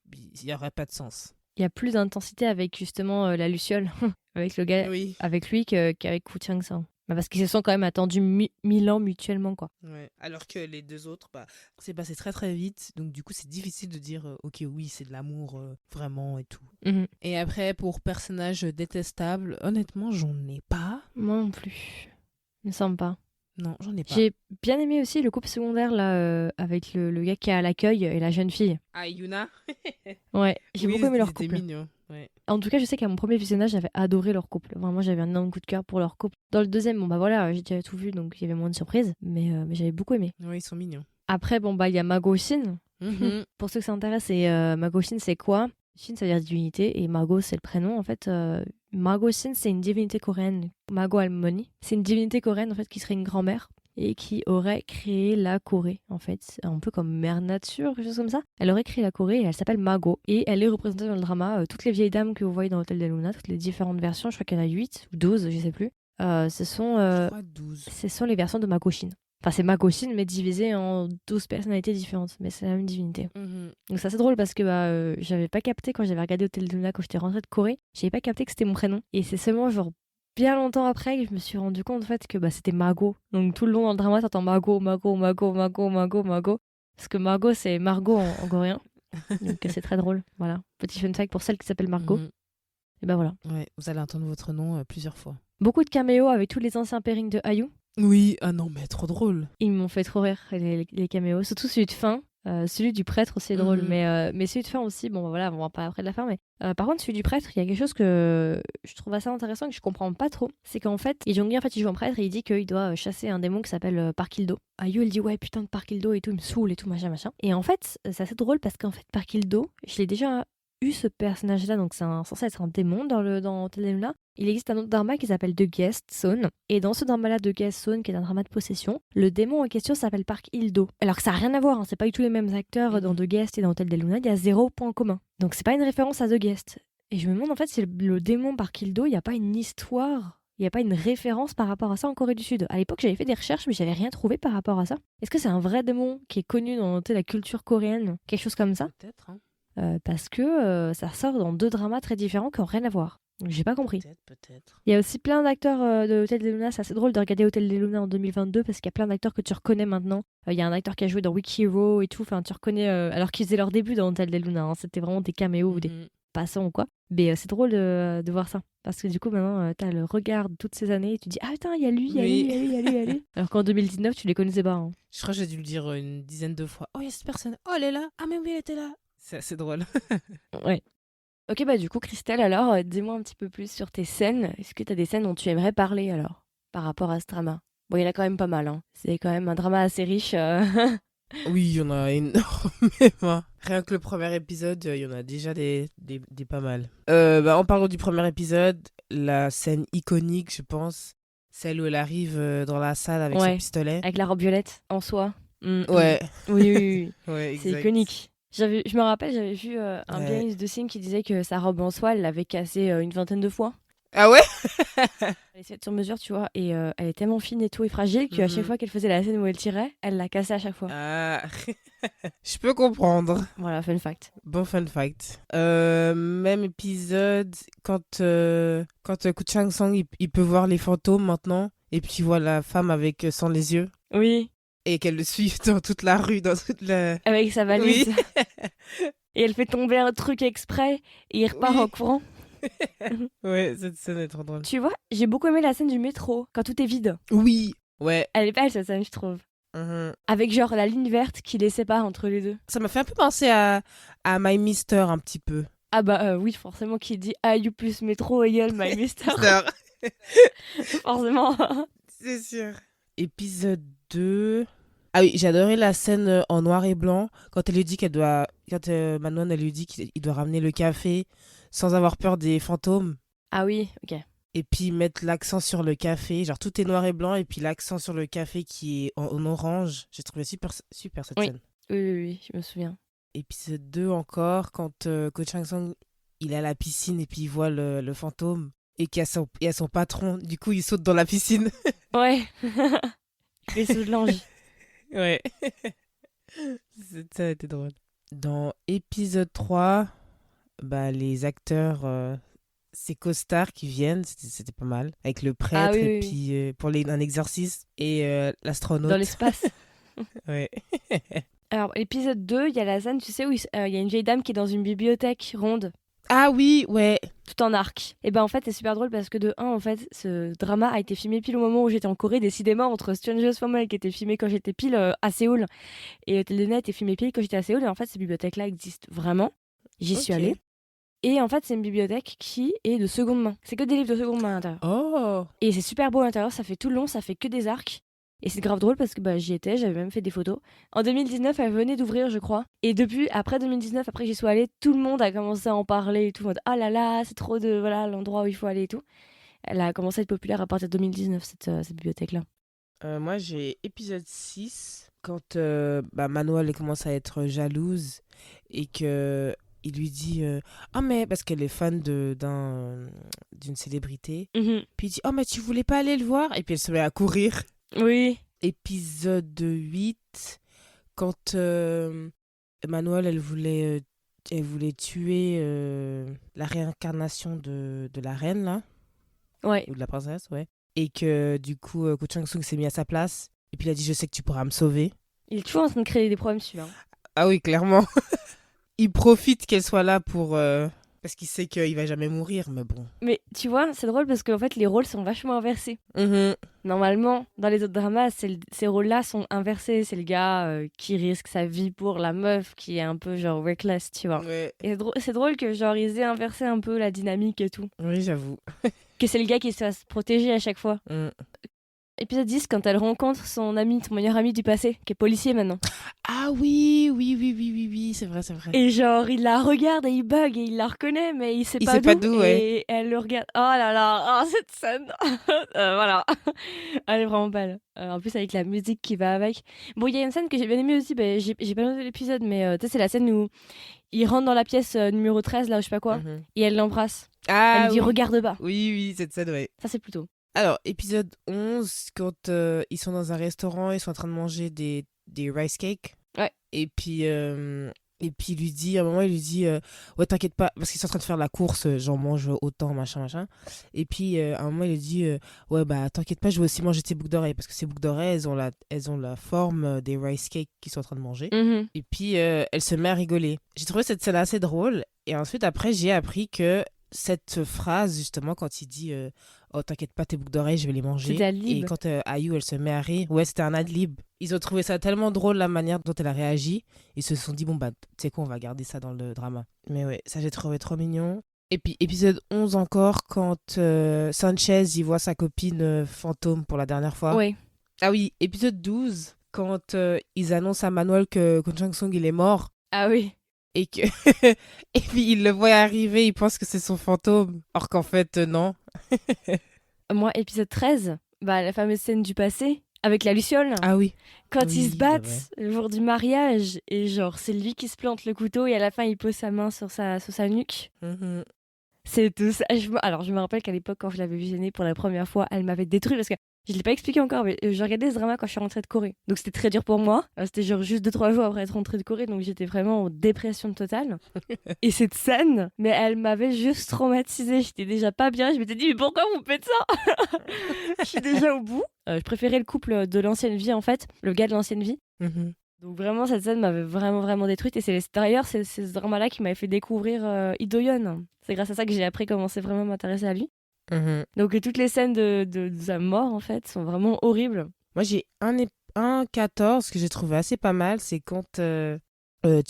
y aurait pas de sens. Il y a plus d'intensité avec justement la Luciole, avec le gars, Oui. avec lui qu'avec Gu Chang-sang. Bah, parce qu'ils se sont quand même attendus 1000 ans mutuellement, quoi. Ouais. Alors que les deux autres, c'est passé très très vite. Donc du coup, c'est difficile de dire, ok, oui, c'est de l'amour vraiment et tout. Mhm. Et après, pour personnage détestable, honnêtement, j'en ai pas. Moi non plus. Il me semble pas. Non, j'en ai pas. J'ai bien aimé aussi le couple secondaire, là, avec le gars qui est à l'accueil et la jeune fille. Ah, Yuna. Ouais, j'ai beaucoup Oui, aimé ils leur étaient couple. mignons. Ouais. En tout cas, je sais qu'à mon premier visionnage, j'avais adoré leur couple. Vraiment, j'avais un énorme coup de cœur pour leur couple. Dans le deuxième, bon bah voilà, j'ai déjà tout vu, donc il y avait moins de surprises. Mais j'avais beaucoup aimé. Ouais, ils sont mignons. Après, bon bah il y a Mago Shin. Mhm. Pour ceux que ça intéresse, c'est Mago Shin, c'est quoi? Shin, ça veut dire divinité, et Mago, c'est le prénom. En fait, Mago Shin, c'est une divinité coréenne. Mago Halmoni. C'est une divinité coréenne, en fait, qui serait une grand-mère et qui aurait créé la Corée, en fait. Un peu comme mère nature, quelque chose comme ça. Elle aurait créé la Corée et elle s'appelle Mago. Et elle est représentée dans le drama. Toutes les vieilles dames que vous voyez dans l'Hôtel des Luna, toutes les différentes versions, je crois qu'il y en a 8 ou 12, je sais plus. Ce sont, Je crois 12. ce sont les versions de Mago Shin. Enfin, c'est Mago Shin, mais divisé en 12 personnalités différentes. Mais c'est la même divinité. Mhm. Donc c'est assez drôle parce que j'avais pas capté quand j'avais regardé Hôtel de Luna, quand j'étais rentrée de Corée, j'avais pas capté que c'était mon prénom. Et c'est seulement genre bien longtemps après que je me suis rendu compte en fait que c'était Mago. Donc tout le long dans le drama, t'entends Mago, Mago, Mago, Mago, Mago, Mago. Parce que Mago c'est Margot en coréen. Donc c'est très drôle. Voilà. Petit fun fact pour celle qui s'appelle Margot. Mhm. Et ben voilà. Ouais, vous allez entendre votre nom plusieurs fois. Beaucoup de caméos avec tous les anciens pairings de IU. Oui, ah non, mais trop drôle. Ils m'ont fait trop rire, les caméos. Surtout celui de fin. Celui du prêtre aussi est drôle. Mhm. Mais celui de fin aussi, bon, bah, voilà, on va en parler après de la fin. Mais par contre, celui du prêtre, il y a quelque chose que je trouve assez intéressant et que je comprends pas trop. C'est qu'en fait, Lee Jong-gi, en fait, il joue un prêtre et il dit qu'il doit chasser un démon qui s'appelle Parkildo. Ayu, elle dit, ouais, putain de Parkildo et tout, il me saoule et tout, machin, machin. Et en fait, c'est assez drôle parce qu'en fait, Parkildo, je l'ai déjà eu ce personnage-là, donc c'est censé être un démon dans Hotel des Luna. Il existe un autre drama qui s'appelle The Guest Zone. Et dans ce drama-là, The Guest Zone, qui est un drama de possession, le démon en question s'appelle Park Hildo. Alors que ça n'a rien à voir, hein, c'est pas du tout les mêmes acteurs dans The Guest et dans Hotel des Luna, il y a 0 point commun. Donc c'est pas une référence à The Guest. Et je me demande en fait si le démon Park Hildo, il n'y a pas une histoire, il n'y a pas une référence par rapport à ça en Corée du Sud. À l'époque, j'avais fait des recherches, mais j'avais rien trouvé par rapport à ça. Est-ce que c'est un vrai démon qui est connu dans la culture coréenne, quelque chose comme ça? Peut-être, hein. Parce que ça sort dans 2 dramas très différents qui n'ont rien à voir. Donc j'ai pas compris. Peut-être. Il y a aussi plein d'acteurs de Hotel des Luna. C'est assez drôle de regarder Hotel des Luna en 2022 parce qu'il y a plein d'acteurs que tu reconnais maintenant. Il y a un acteur qui a joué dans Weak Hero et tout. Enfin, tu reconnais alors qu'ils faisaient leur début dans Hotel des Luna. Hein. C'était vraiment des caméos ou des passants ou quoi. Mais c'est drôle de voir ça. Parce que du coup, maintenant, t'as le regard de toutes ces années et tu dis ah putain, il y a lui, il y a lui, il y a lui, il y a lui, il y a lui. Alors qu'en 2019, tu les connaissais pas. Hein. Je crois que j'ai dû le dire une dizaine de fois. Oh, il y a cette personne. Oh, elle est là. Ah, mais oui, elle était là. C'est assez drôle. Ouais. Ok, bah du coup, Christelle, alors, dis-moi un petit peu plus sur tes scènes. Est-ce que t'as des scènes dont tu aimerais parler alors, par rapport à ce drama? Bon, il y en a quand même pas mal, hein. C'est quand même un drama assez riche. Oui, il y en a énormément. Rien que le premier épisode, il y en a déjà des pas mal. En parlant du premier épisode, la scène iconique, je pense, celle où elle arrive dans la salle avec son Ouais, pistolet. avec la robe violette en soie. Ouais. Oui, oui, oui. Ouais, C'est exact. iconique. Je me rappelle, j'avais vu un Ouais. behind the scene qui disait que sa robe en soie, elle l'avait cassée une vingtaine de fois. Ah ouais. Elle est faite sur mesure, tu vois, et elle est tellement fine et tout et fragile qu'à chaque fois qu'elle faisait la scène où elle tirait, elle la cassait à chaque fois. Ah, je peux comprendre. Voilà, fun fact. Bon fun fact. Même épisode, quand Ko Chang-sung, il peut voir les fantômes maintenant, et puis il voit la femme avec sans les yeux, Oui, et qu'elle le suit dans toute la rue, dans toute la... avec sa valise. Oui. Et elle fait tomber un truc exprès et il repart Oui. en courant. Ouais, cette scène est trop drôle. Tu vois, j'ai beaucoup aimé la scène du métro, quand tout est vide. Oui. Ouais. Elle est belle cette scène, je trouve. Mhm. Avec genre la ligne verte qui les sépare entre les deux. Ça m'a fait un peu penser à My Mister, un petit peu. Ah bah oui, forcément, qui dit IU plus métro égale My Mister. Forcément. C'est sûr. Épisode 2. Ah oui, j'ai adoré la scène en noir et blanc quand elle lui dit qu'elle doit... Quand Manon, elle lui dit qu'il doit ramener le café sans avoir peur des fantômes. Ah oui, ok. Et puis mettre l'accent sur le café. Genre tout est noir et blanc et puis l'accent sur le café qui est en orange. J'ai trouvé super cette Oui. scène. Oui, je me souviens. Épisode 2 encore, quand Ko Chang-sung, il est à la piscine et puis il voit le fantôme et qu'il y a son patron. Du coup, il saute dans la piscine. Ouais. Les sous de l'ange. Ouais. Ça a été drôle. Dans épisode 3, les acteurs ces costards qui viennent, c'était pas mal. Avec le Ah prêtre oui, et oui, oui. puis pour un exercice et Dans l'astronaute. l'espace. Ouais. Alors, épisode 2, il y a la scène, tu sais, où il y a une vieille dame qui est dans une bibliothèque ronde, Ah oui, ouais. tout en arc. Et ben en fait, c'est super drôle parce que de un, en fait, ce drama a été filmé pile au moment où j'étais en Corée, décidément, entre Strangers Family qui était filmé quand j'étais pile à Séoul et Hôtel de Net est filmé pile quand j'étais à Séoul. Et en fait, cette bibliothèque-là existe vraiment. J'y suis allée. Ok. Et en fait, c'est une bibliothèque qui est de seconde main. C'est que des livres de seconde main à l'intérieur. Oh. Et c'est super beau à l'intérieur, ça fait tout le long, ça fait que des arcs. Et c'est grave drôle parce que bah, j'y étais, j'avais même fait des photos. En 2019, elle venait d'ouvrir, je crois. Et depuis, après 2019, après que j'y sois allée, tout le monde a commencé à en parler et tout. En mode, ah là là, c'est trop de. Voilà, l'endroit où il faut aller et tout. Elle a commencé à être populaire à partir de 2019, cette bibliothèque-là. Moi, j'ai épisode 6 quand Manuel elle commence à être jalouse et que il lui dit ah mais parce qu'elle est fan d'une célébrité. Mhm. Puis il dit oh mais tu voulais pas aller le voir et puis elle se met à courir. Oui. Épisode 8 quand Manuel elle voulait tuer la réincarnation de la reine là Ouais. ou de la princesse, ouais. Et que du coup, Ko Chang-sung s'est mis à sa place. Et puis il a dit, je sais que tu pourras me sauver. Il est toujours en train de créer des problèmes, celui-là. Ah oui, clairement. Il profite qu'elle soit là pour... parce qu'il sait qu'il va jamais mourir, mais bon. Mais tu vois, c'est drôle parce qu'en fait, les rôles sont vachement inversés. Mhm. Normalement, dans les autres dramas, ces rôles-là sont inversés. C'est le gars qui risque sa vie pour la meuf qui est un peu genre reckless, tu vois. Ouais. Et c'est drôle que genre ils aient inversé un peu la dynamique et tout. Oui, j'avoue. Que c'est le gars qui se fasse protéger à chaque fois. Mm. Épisode 10, quand elle rencontre son ami, ton meilleur ami du passé, qui est policier maintenant. Ah oui, oui, oui, oui, oui, oui, c'est vrai, c'est vrai. Et genre, il la regarde et il bug et il la reconnaît, mais il sait Il pas sait pas d'où. d'où, ouais. Et elle le regarde. Oh là là, oh, cette scène. Voilà. Elle est vraiment belle. En plus, avec la musique qui va avec. Bon, il y a une scène que j'ai bien aimée aussi. Ben, j'ai pas noté l'épisode, mais tu sais, c'est la scène où il rentre dans la pièce numéro 13, là, je sais pas quoi, Mhm. et elle l'embrasse. Elle lui Ah dit oui. regarde bas. Oui, oui, cette scène, ouais. Ça, c'est plutôt. Alors, épisode 11 quand ils sont dans un restaurant, ils sont en train de manger des rice cakes. Ouais. Et puis il lui dit, à un moment, il lui dit ouais, t'inquiète pas, parce qu'ils sont en train de faire la course, j'en mange autant, machin, machin. Et puis à un moment, il lui dit ouais, bah t'inquiète pas, je vais aussi manger tes boucles d'oreilles, parce que ces boucles d'oreilles, elles ont la forme des rice cakes qu'ils sont en train de manger. Mhm. Et puis elle se met à rigoler. J'ai trouvé cette scène assez drôle. Et ensuite, après, j'ai appris que cette phrase, justement, quand il dit oh, t'inquiète pas, tes boucles d'oreilles, je vais les manger. C'était à Et Lib. quand Ayu, elle se met à rire, ouais, c'était un ad-lib. Ils ont trouvé ça tellement drôle, la manière dont elle a réagi. Ils se sont dit, bon, bah, tu sais quoi, on va garder ça dans le drama. Mais ouais, ça, j'ai trouvé trop mignon. Et puis, épisode 11 encore, quand Sanchez, il voit sa copine fantôme pour la dernière fois. Ouais. Ah oui, épisode 12, quand ils annoncent à Manuel que Kwon Chang-sung, il est mort. Ah oui. Et que et puis il le voit arriver, il pense que c'est son fantôme, or qu'en fait non. Moi, épisode 13, bah, la fameuse scène du passé, avec la Luciole. Ah oui. Quand Oui, ils se c'est battent vrai. le jour du mariage, et genre, c'est lui qui se plante le couteau, et à la fin, il pose sa main sur sa nuque. Mhm. C'est tout ça. Alors, je me rappelle qu'à l'époque, quand je l'avais visionné pour la première fois, elle m'avait détruit parce que je ne l'ai pas expliqué encore, mais je regardais ce drama quand je suis rentrée de Corée. Donc, c'était très dur pour moi. C'était genre juste 2-3 jours après être rentrée de Corée, donc j'étais vraiment en dépression totale. Et cette scène, mais elle m'avait juste traumatisée. J'étais déjà pas bien. Je m'étais dit, mais pourquoi vous faites ça? Je suis déjà au bout. Je préférais le couple de l'ancienne vie, en fait, le gars de l'ancienne vie. Mhm. Donc vraiment, cette scène m'avait vraiment, vraiment détruite. Et d'ailleurs, c'est ce drama-là qui m'avait fait découvrir Lee Do-yeon. C'est grâce à ça que j'ai appris comment c'est vraiment m'intéresser à lui. Mhm. Donc toutes les scènes de sa mort, en fait, sont vraiment horribles. Moi j'ai un 14 que j'ai trouvé assez pas mal, c'est quand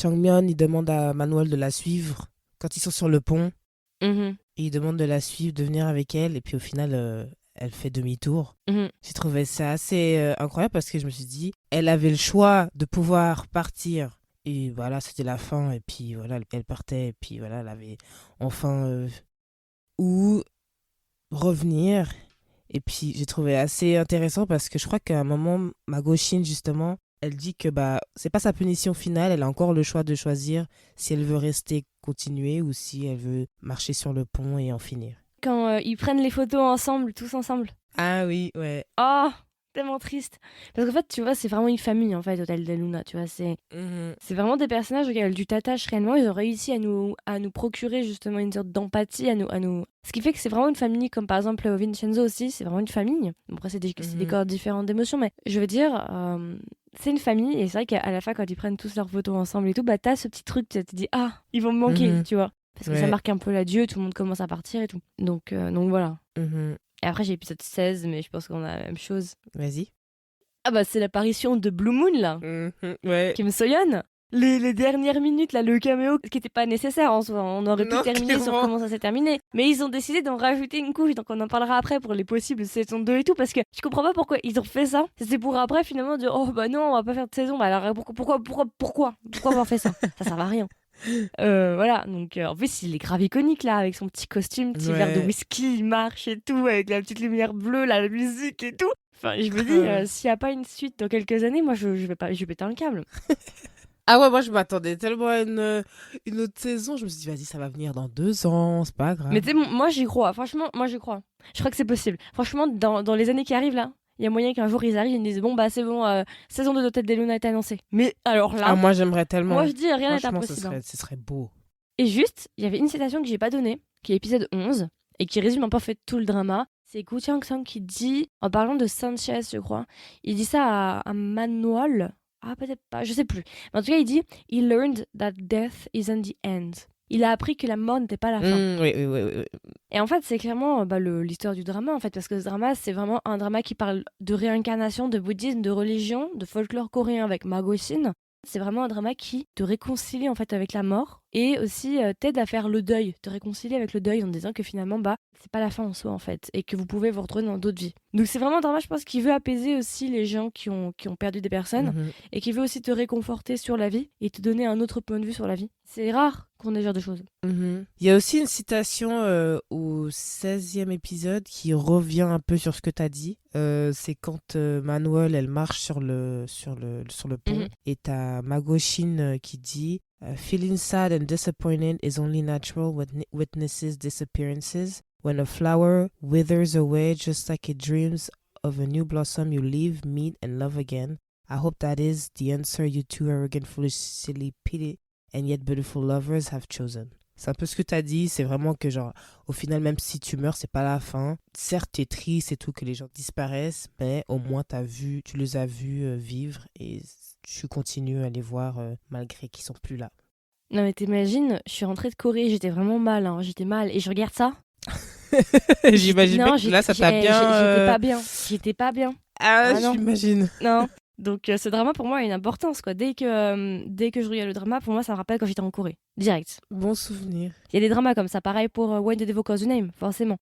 Changmyeon il demande à Manuel de la suivre quand ils sont sur le pont Mhm, et il demande de la suivre, de venir avec elle et puis au final elle fait demi-tour. mhm. J'ai trouvé ça assez incroyable parce que je me suis dit elle avait le choix de pouvoir partir et voilà, c'était la fin et puis voilà, elle partait et puis voilà, elle avait enfin ou revenir. Et puis j'ai trouvé assez intéressant parce que je crois qu'à un moment, ma gauchine, justement, elle dit que bah c'est pas sa punition finale, elle a encore le choix de choisir si elle veut rester continuer ou si elle veut marcher sur le pont et en finir. Quand ils prennent les photos ensemble, tous ensemble. Ah oui, ouais. Oh, tellement triste. Parce qu'en fait, tu vois, c'est vraiment une famille, en fait, Hotel del Luna, tu vois. C'est vraiment des personnages auxquels tu t'attaches réellement. Ils ont réussi à nous procurer justement une sorte d'empathie, Ce qui fait que c'est vraiment une famille, comme par exemple Vincenzo aussi, c'est vraiment une famille. Bon, après, c'est des corps différents d'émotions, mais je veux dire, c'est une famille, et c'est vrai qu'à la fin, quand ils prennent tous leurs photos ensemble et tout, bah t'as ce petit truc, tu te dis, ah, ils vont me manquer, tu vois. Parce que ça Ouais. marque un peu l'adieu, tout le monde commence à partir et tout. Donc voilà. Et après, j'ai l'épisode 16, mais je pense qu'on a la même chose. Vas-y. Ah bah, c'est l'apparition de Blue Moon, là. Ouais. Kim So-yeon. Les dernières minutes, là, le caméo, qui n'était pas nécessaire en soi. On aurait pu Non, terminer sur clairement. comment ça s'est terminé. Mais ils ont décidé d'en rajouter une couche, donc on en parlera après pour les possibles saisons 2 et tout, parce que je comprends pas pourquoi ils ont fait ça. C'est pour après, finalement, dire, oh bah non, on va pas faire de saison. Bah alors, pourquoi avoir fait ça? Ça sert à rien. Voilà, donc en plus il est grave iconique là, avec son petit costume, petit verre de Ouais. whisky, il marche et tout, avec la petite lumière bleue, la musique et tout. Enfin, je me dis, s'il n'y a pas une suite dans quelques années, moi je vais péter un câble. Ah ouais, moi je m'attendais tellement à une autre saison. Je me suis dit, vas-y, ça va venir dans 2 ans, c'est pas Mais grave. tu sais, moi j'y crois, franchement, moi j'y crois. Je crois que c'est possible. Franchement, dans les années qui arrivent là, il y a moyen qu'un jour ils arrivent et ils me disent, bon bah c'est bon, saison 2 d'Hôtel des Luna est annoncée. Mais alors Ah, là, moi j'aimerais moi tellement. je dis, rien n'est Franchement, ce impossible, hein. serait, ce serait beau. Et juste, il y avait une citation que j'ai pas donnée, qui est épisode 11, et qui résume un peu en fait tout le drama. C'est Gu Chang-sang qui dit, en parlant de Sanchez, je crois, il dit ça à Manuel. Ah, peut-être pas, je sais plus. Mais en tout cas, il dit He learned that death isn't the end. Il a appris que la mort n'était pas la fin. Oui, oui, oui, oui. Et en fait, c'est clairement l'histoire du drama, en fait, parce que ce drama, c'est vraiment un drama qui parle de réincarnation, de bouddhisme, de religion, de folklore coréen avec Ma Go-shin. C'est vraiment un drama qui te réconcilie en fait avec la mort et aussi t'aide à faire le deuil, te réconcilier avec le deuil en disant que finalement c'est pas la fin en soi en fait et que vous pouvez vous retrouver dans d'autres vies. Donc c'est vraiment un drama je pense qui veut apaiser aussi les gens qui ont perdu des personnes et qui veut aussi te réconforter sur la vie et te donner un autre point de vue sur la vie. C'est rare qu'on ait ce genre de choses. Il y a aussi une citation au 16e épisode qui revient un peu sur ce que tu as dit. C'est quand Manuel, elle marche sur le pont et t'as Magoshin qui dit Feeling sad and disappointed is only natural when witnesses disappearances. When a flower withers away just like it dreams of a new blossom you live, meet and love again. I hope that is the answer you two arrogant, foolish, silly, pity and yet beautiful lovers have chosen. C'est un peu ce que tu as dit, c'est vraiment que genre au final même si tu meurs, c'est pas la fin. Certes, tu es triste et tout que les gens disparaissent, mais au moins tu les as vus vivre et tu continues à les voir malgré qu'ils sont plus là. Non mais t'imagines, je suis rentrée de Corée, j'étais vraiment mal, hein, j'étais mal et je regarde ça. J'imagine bien que là ça t'a bien J'étais pas bien. Ah, non. j'imagine. Non. Donc ce drama pour moi a une importance quoi. Dès que je regarde le drama, pour moi ça me rappelle quand j'étais en Corée. Direct. Bon souvenir. Il y a des dramas comme ça, pareil pour When the Devil Calls Your Name, forcément.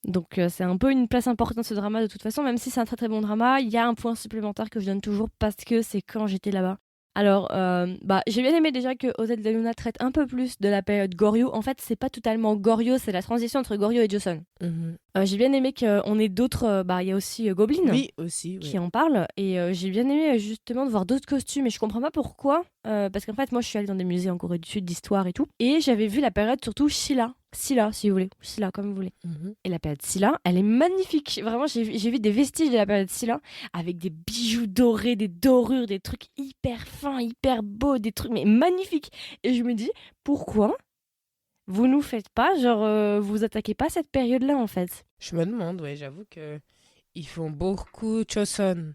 Donc c'est un peu une place importante ce drama de toute façon, même si c'est un très très bon drama, il y a un point supplémentaire que je donne toujours parce que c'est quand j'étais là-bas. Alors, j'ai bien aimé déjà que Hotel del Luna traite un peu plus de la période Goryo. En fait, c'est pas totalement Goryo, c'est la transition entre Goryo et Joseon. J'ai bien aimé qu'on ait d'autres. Il y a aussi Goblin qui en parle. Et j'ai bien aimé justement de voir d'autres costumes. Et je comprends pas pourquoi. Parce qu'en fait, moi, je suis allée dans des musées en Corée du Sud d'histoire et tout. Et j'avais vu la période surtout Silla, si vous voulez. Silla, comme vous voulez. Et la période Silla, elle est magnifique. Vraiment, j'ai vu des vestiges de la période Silla avec des bijoux dorés, des dorures, des trucs hyper fins, hyper beaux, des trucs mais magnifiques. Et je me dis, pourquoi vous nous faites pas, vous attaquez pas cette période-là en fait? Je me demande, ouais, j'avoue que ils font beaucoup Chosun.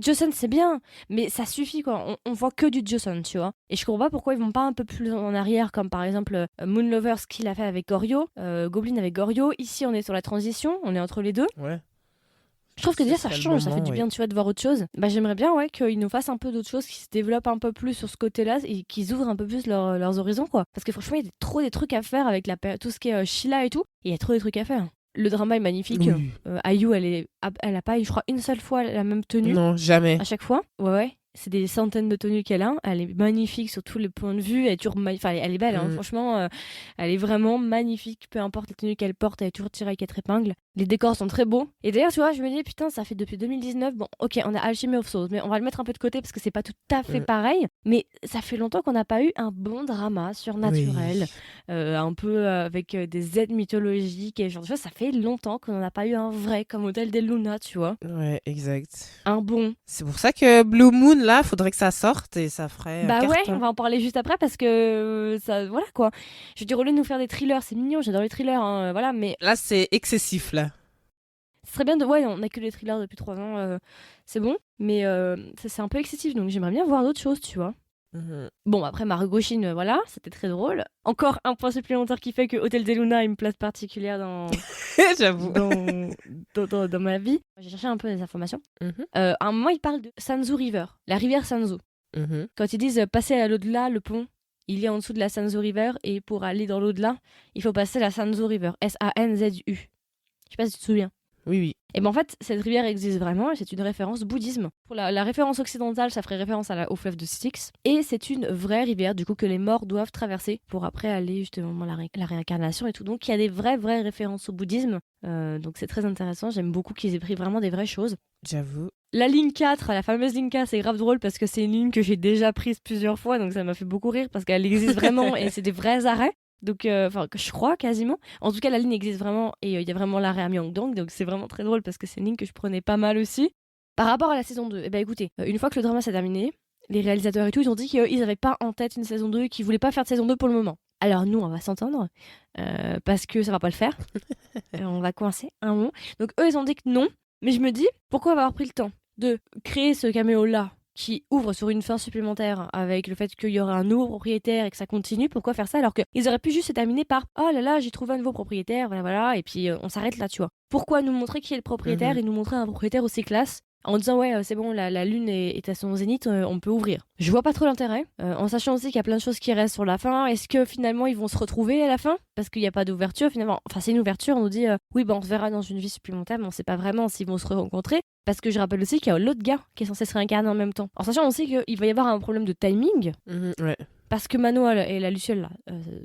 Joseon c'est bien, mais ça suffit quoi. On voit que du Joseon, tu vois. Et je comprends pas pourquoi ils vont pas un peu plus en arrière, comme par exemple Moon Lovers qu'il a fait avec Goryo, Goblin avec Goryo. Ici on est sur la transition, on est entre les deux. Ouais. Je trouve que déjà ça change, ça fait du bien tu vois de voir autre chose. J'aimerais bien qu'ils nous fassent un peu d'autres choses, qui se développent un peu plus sur ce côté-là et qu'ils ouvrent un peu plus leurs horizons quoi. Parce que franchement il y a trop des trucs à faire avec tout ce qui est Sheila et tout. Et il y a trop des trucs à faire. Le drama est magnifique. Oui. IU elle a pas, je crois, une seule fois la même tenue. Non, jamais. À chaque fois. Ouais. C'est des centaines de tenues qu'elle a. Elle est magnifique sur tous les points de vue. Elle est toujours enfin, elle est belle, hein. Franchement, elle est vraiment magnifique. Peu importe la tenue qu'elle porte, elle est toujours tirée avec 4 épingles. Les décors sont très beaux. Et d'ailleurs, tu vois, je me dis, putain, ça fait depuis 2019. Bon, ok, on a Alchemy of Souls, mais on va le mettre un peu de côté parce que c'est pas tout à fait pareil. Mais ça fait longtemps qu'on n'a pas eu un bon drama surnaturel, Oui. un peu avec des aides mythologiques et genre de choses. Ça fait longtemps qu'on n'en a pas eu un vrai comme Hôtel des Luna, tu vois. Ouais, exact. Un bon. C'est pour ça que Blue Moon, là, faudrait que ça sorte et ça ferait Bah ouais, on carton. va en parler juste après parce que ça, voilà quoi. Je veux dire, au lieu de nous faire des thrillers, c'est mignon, j'adore les thrillers, hein, voilà, mais Là, c'est excessif, là. ce serait bien de. Ouais, on a que les thrillers depuis 3 ans, c'est bon, mais c'est un peu excessif donc j'aimerais bien voir d'autres choses, tu vois. Mhm. Bon, après Margot Shin, voilà, c'était très drôle. Encore un point supplémentaire qui fait que Hôtel des Luna a une place particulière J'avoue. dans ma vie. J'ai cherché un peu des informations. Mhm. À un moment, il parle de Sanzu River, la rivière Sanzu. Mhm. Quand ils disent passer à l'au-delà, le pont, il est en dessous de la Sanzu River et pour aller dans l'au-delà, il faut passer la Sanzu River, S-A-N-Z-U. Je sais pas si tu te souviens. Oui, oui. Et ben en fait, cette rivière existe vraiment et c'est une référence bouddhisme. Pour la référence occidentale, ça ferait référence au fleuve de Styx. Et c'est une vraie rivière, du coup, que les morts doivent traverser pour après aller justement à la réincarnation et tout. Donc il y a des vraies références au bouddhisme. Donc c'est très intéressant. J'aime beaucoup qu'ils aient pris vraiment des vraies choses. J'avoue. La ligne 4, la fameuse ligne 4, c'est grave drôle parce que c'est une ligne que j'ai déjà prise plusieurs fois, donc ça m'a fait beaucoup rire parce qu'elle existe vraiment et c'est des vrais arrêts. Donc, enfin, je crois quasiment. En tout cas, la ligne existe vraiment et il y a vraiment l'arrêt à Myeongdong, donc c'est vraiment très drôle parce que c'est une ligne que je prenais pas mal aussi. Par rapport à la saison 2, eh ben écoutez, une fois que le drama s'est terminé, les réalisateurs et tout, ils ont dit qu'ils avaient pas en tête une saison 2 et qu'ils voulaient pas faire de saison 2 pour le moment. Alors nous, on va s'entendre parce que ça va pas le faire. On va coincer un moment. Donc eux, ils ont dit que non. Mais je me dis, pourquoi avoir pris le temps de créer ce caméo-là qui ouvre sur une fin supplémentaire avec le fait qu'il y aura un nouveau propriétaire et que ça continue, pourquoi faire ça alors qu'ils auraient pu juste se terminer par oh là là, j'ai trouvé un nouveau propriétaire, voilà, et puis on s'arrête là, tu vois. Pourquoi nous montrer qui est le propriétaire Mhm. et nous montrer un propriétaire aussi classe en disant ouais, c'est bon, la lune est à son zénith, on peut ouvrir. Je vois pas trop l'intérêt, en sachant aussi qu'il y a plein de choses qui restent sur la fin. Est-ce que finalement ils vont se retrouver à la fin parce qu'il n'y a pas d'ouverture finalement. Enfin, c'est une ouverture, on nous dit oui, on se verra dans une vie supplémentaire, mais on sait pas vraiment s'ils vont se rencontrer. Parce que je rappelle aussi qu'il y a l'autre gars qui est censé se réincarner en même temps. En sachant aussi qu'il va y avoir un problème de timing. Mhm. Ouais. Parce que Manoa et la Luciole là,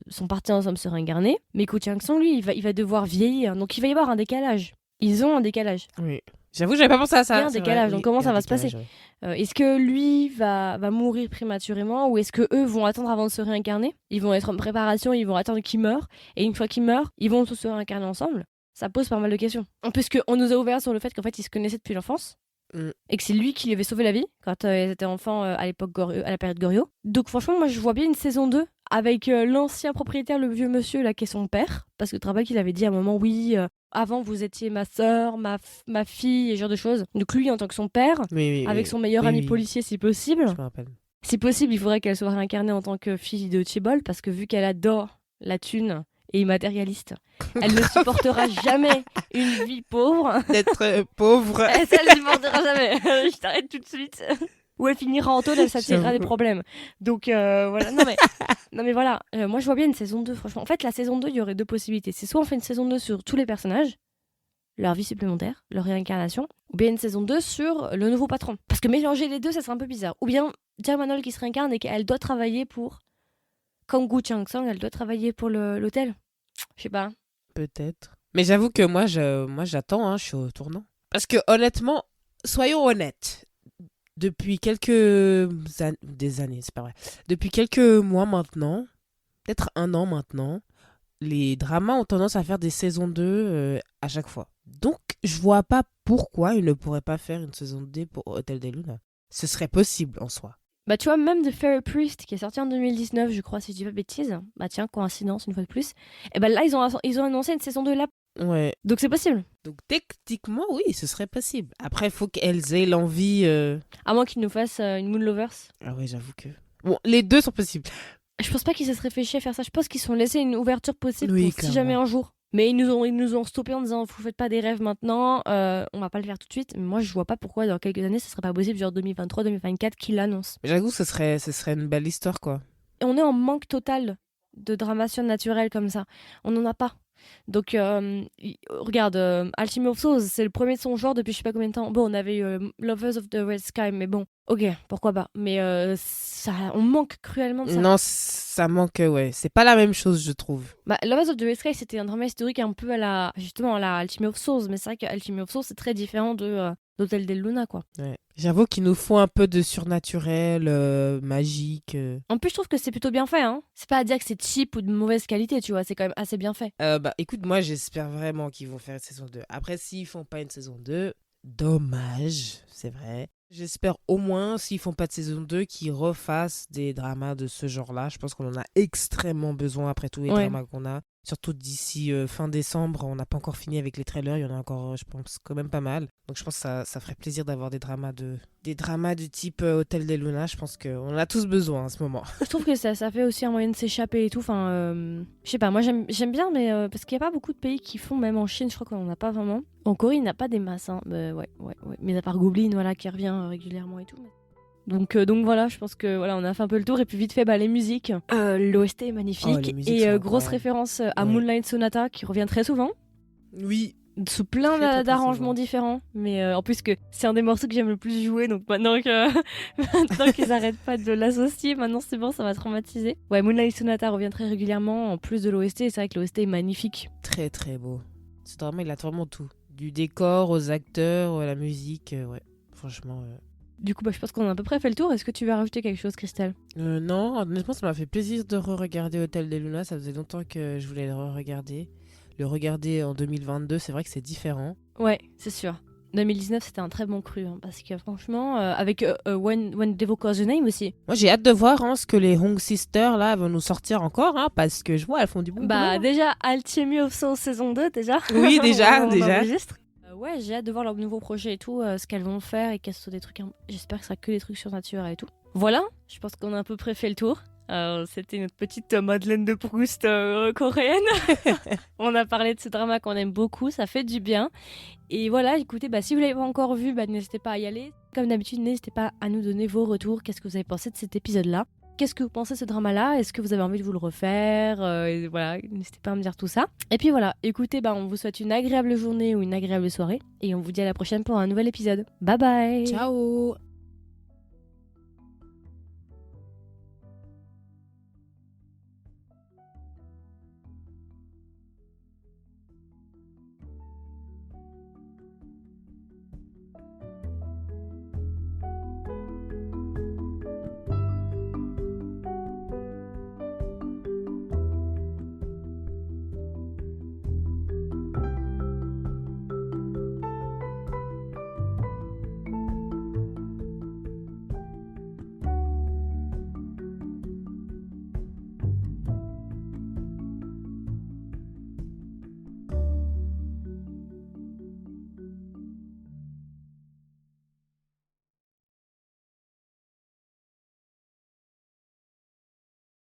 sont partis ensemble se réincarner. Mais Ko Chang-sung, lui, il va devoir vieillir. Donc il va y avoir un décalage. Ils ont un décalage. Oui. J'avoue, j'avais pas pensé à Il y a ça. un C'est vrai. décalage. Oui, Donc comment il y a ça un va se passer décalage, ouais. Est-ce que lui va mourir prématurément ou est-ce que eux vont attendre avant de se réincarner? Ils vont être en préparation, ils vont attendre qu'il meure. Et une fois qu'il meurt, ils vont tous se réincarner ensemble. Ça pose pas mal de questions. Puisqu'on nous a ouvert sur le fait qu'en fait ils se connaissaient depuis l'enfance. Mm. Et que c'est lui qui lui avait sauvé la vie quand ils étaient enfants à l'époque à la période Goryeo. Donc franchement, moi je vois bien une saison 2 avec l'ancien propriétaire, le vieux monsieur là qui est son père, parce que Travail il avait dit à un moment oui, avant vous étiez ma sœur, ma fille et ce genre de choses. Donc lui en tant que son père, Oui, oui, avec oui. son meilleur Oui, ami oui. policier si possible. Je me rappelle. Si possible, il faudrait qu'elle soit réincarnée en tant que fille de Chibol, parce que vu qu'elle adore la thune et matérialiste, elle ne supportera jamais une vie pauvre. D'être pauvre. Ça, elle ne supportera jamais. Je t'arrête tout de suite. Ou elle finira en tôle, elle s'attirera des J'avoue. problèmes. Donc voilà. Non mais voilà. Moi je vois bien une saison 2, franchement. En fait, la saison 2, il y aurait deux possibilités. C'est soit on fait une saison 2 sur tous les personnages, leur vie supplémentaire, leur réincarnation, ou bien une saison 2 sur le nouveau patron. Parce que mélanger les deux, ça serait un peu bizarre. Ou bien Manol qui se réincarne et qu'elle doit travailler pour. Comme Gu Chang-sung, elle doit travailler pour l'hôtel. Je sais pas. Peut-être. Mais j'avoue que moi, j'attends, hein, je suis au tournant. Parce que honnêtement, soyons honnêtes. Depuis des années, c'est pas vrai. Depuis quelques mois maintenant, peut-être un an maintenant, les dramas ont tendance à faire des saisons 2 à chaque fois. Donc, je vois pas pourquoi ils ne pourraient pas faire une saison 2 pour Hotel des Luna. Ce serait possible en soi. Bah tu vois, même The Fairy Priest, qui est sorti en 2019, je crois, si je dis pas de bêtises. Bah tiens, coïncidence, une fois de plus. Et bah là, ils ont annoncé une saison 2 là. Ouais. Donc c'est possible. Donc, techniquement, oui, ce serait possible. Après, il faut qu'elles aient l'envie. À moins qu'ils nous fassent une Moon Lovers. Ah ouais, j'avoue que. Bon, les deux sont possibles. Je pense pas qu'ils se seraient fait chier à faire ça. Je pense qu'ils se sont laissés une ouverture possible Oui, pour si clairement. jamais un jour. Mais ils nous ont stoppé en disant vous faites pas des rêves maintenant, on va pas le faire tout de suite. Mais moi je vois pas pourquoi dans quelques années ce serait pas possible, genre 2023-2024 qu'ils l'annoncent. Mais j'avoue, ce serait une belle histoire, quoi. Et on est en manque total de drama surnaturel comme ça. On en a pas. Donc, regarde, Alchemy of Souls, c'est le premier de son genre depuis je sais pas combien de temps. Bon, on avait eu Lovers of the Red Sky, mais bon, ok, pourquoi pas. Mais on manque cruellement de ça. Non, ça manque, ouais. C'est pas la même chose, je trouve. Bah, Lovers of the Red Sky, c'était un drama historique un peu justement, à la Alchemy of Souls, mais c'est vrai que Alchemy of Souls, c'est très différent d'Hotel del Luna, quoi. Ouais. J'avoue qu'il nous faut un peu de surnaturel, magique. En plus, je trouve que c'est plutôt bien fait, hein. C'est pas à dire que c'est cheap ou de mauvaise qualité, tu vois, c'est quand même assez bien fait. Bah écoute, moi j'espère vraiment qu'ils vont faire une saison 2. Après, s'ils font pas une saison 2, dommage, c'est vrai. J'espère au moins, s'ils font pas de saison 2, qu'ils refassent des dramas de ce genre-là. Je pense qu'on en a extrêmement besoin après tous les Ouais. dramas qu'on a. Surtout d'ici fin décembre, on n'a pas encore fini avec les trailers. Il y en a encore, je pense, quand même pas mal. Donc je pense que ça ferait plaisir d'avoir des dramas du type Hotel des Luna. Je pense qu'on en a tous besoin en ce moment. Je trouve que ça fait aussi un moyen de s'échapper et tout. Enfin, je sais pas, moi j'aime bien, mais parce qu'il n'y a pas beaucoup de pays qui font, même en Chine, je crois qu'on en a pas vraiment. En Corée, il n'y a pas des masses, hein. Ouais. Mais à part Goblin, voilà, qui revient régulièrement et tout. Donc voilà, je pense que voilà, on a fait un peu le tour. Et puis vite fait, bah, les musiques. L'OST est Oh, magnifique. les musiques Et sont grosse incroyables. référence à Ouais. Moonlight Sonata qui revient très souvent. Oui. Sous plein Très, très, très d'arrangements souvent. différents. Mais en plus que c'est un des morceaux que j'aime le plus jouer. Donc maintenant qu'ils arrêtent pas de l'associer, maintenant c'est bon, ça m'a traumatisé. Ouais, Moonlight Sonata revient très régulièrement en plus de l'OST. Et c'est vrai que l'OST est magnifique. Très, très beau. Ce drama, il a vraiment tout. Du décor aux acteurs, à la musique. Ouais. Franchement. Du coup, bah, je pense qu'on a à peu près fait le tour. Est-ce que tu veux rajouter quelque chose, Christelle? Non, honnêtement, ça m'a fait plaisir de re-regarder Hotel des Luna. Ça faisait longtemps que je voulais le re-regarder. Le regarder en 2022, c'est vrai que c'est différent. Ouais, c'est sûr. 2019, c'était un très bon cru, hein, parce que franchement, avec When Devil Calls Your Name aussi. Moi, j'ai hâte de voir ce que les Hong Sisters là vont nous sortir encore, parce que je vois, elles font du bon Bah boulot. déjà, Alchemy of Souls saison 2, déjà. Oui, déjà, On déjà. enregistre. Ouais, j'ai hâte de voir leurs nouveaux projets et tout, ce qu'elles vont faire et qu'elles soient des trucs. J'espère que ce sera que des trucs surnaturels et tout. Voilà, je pense qu'on a à peu près fait le tour. C'était notre petite Madeleine de Proust coréenne. On a parlé de ce drama qu'on aime beaucoup, ça fait du bien. Et voilà, écoutez, bah, si vous l'avez pas encore vu, bah, n'hésitez pas à y aller. Comme d'habitude, n'hésitez pas à nous donner vos retours. Qu'est-ce que vous avez pensé de cet épisode-là? Qu'est-ce que vous pensez de ce drama-là? Est-ce que vous avez envie de vous le refaire? Et voilà, n'hésitez pas à me dire tout ça. Et puis voilà, écoutez, bah, on vous souhaite une agréable journée ou une agréable soirée. Et on vous dit à la prochaine pour un nouvel épisode. Bye bye! Ciao!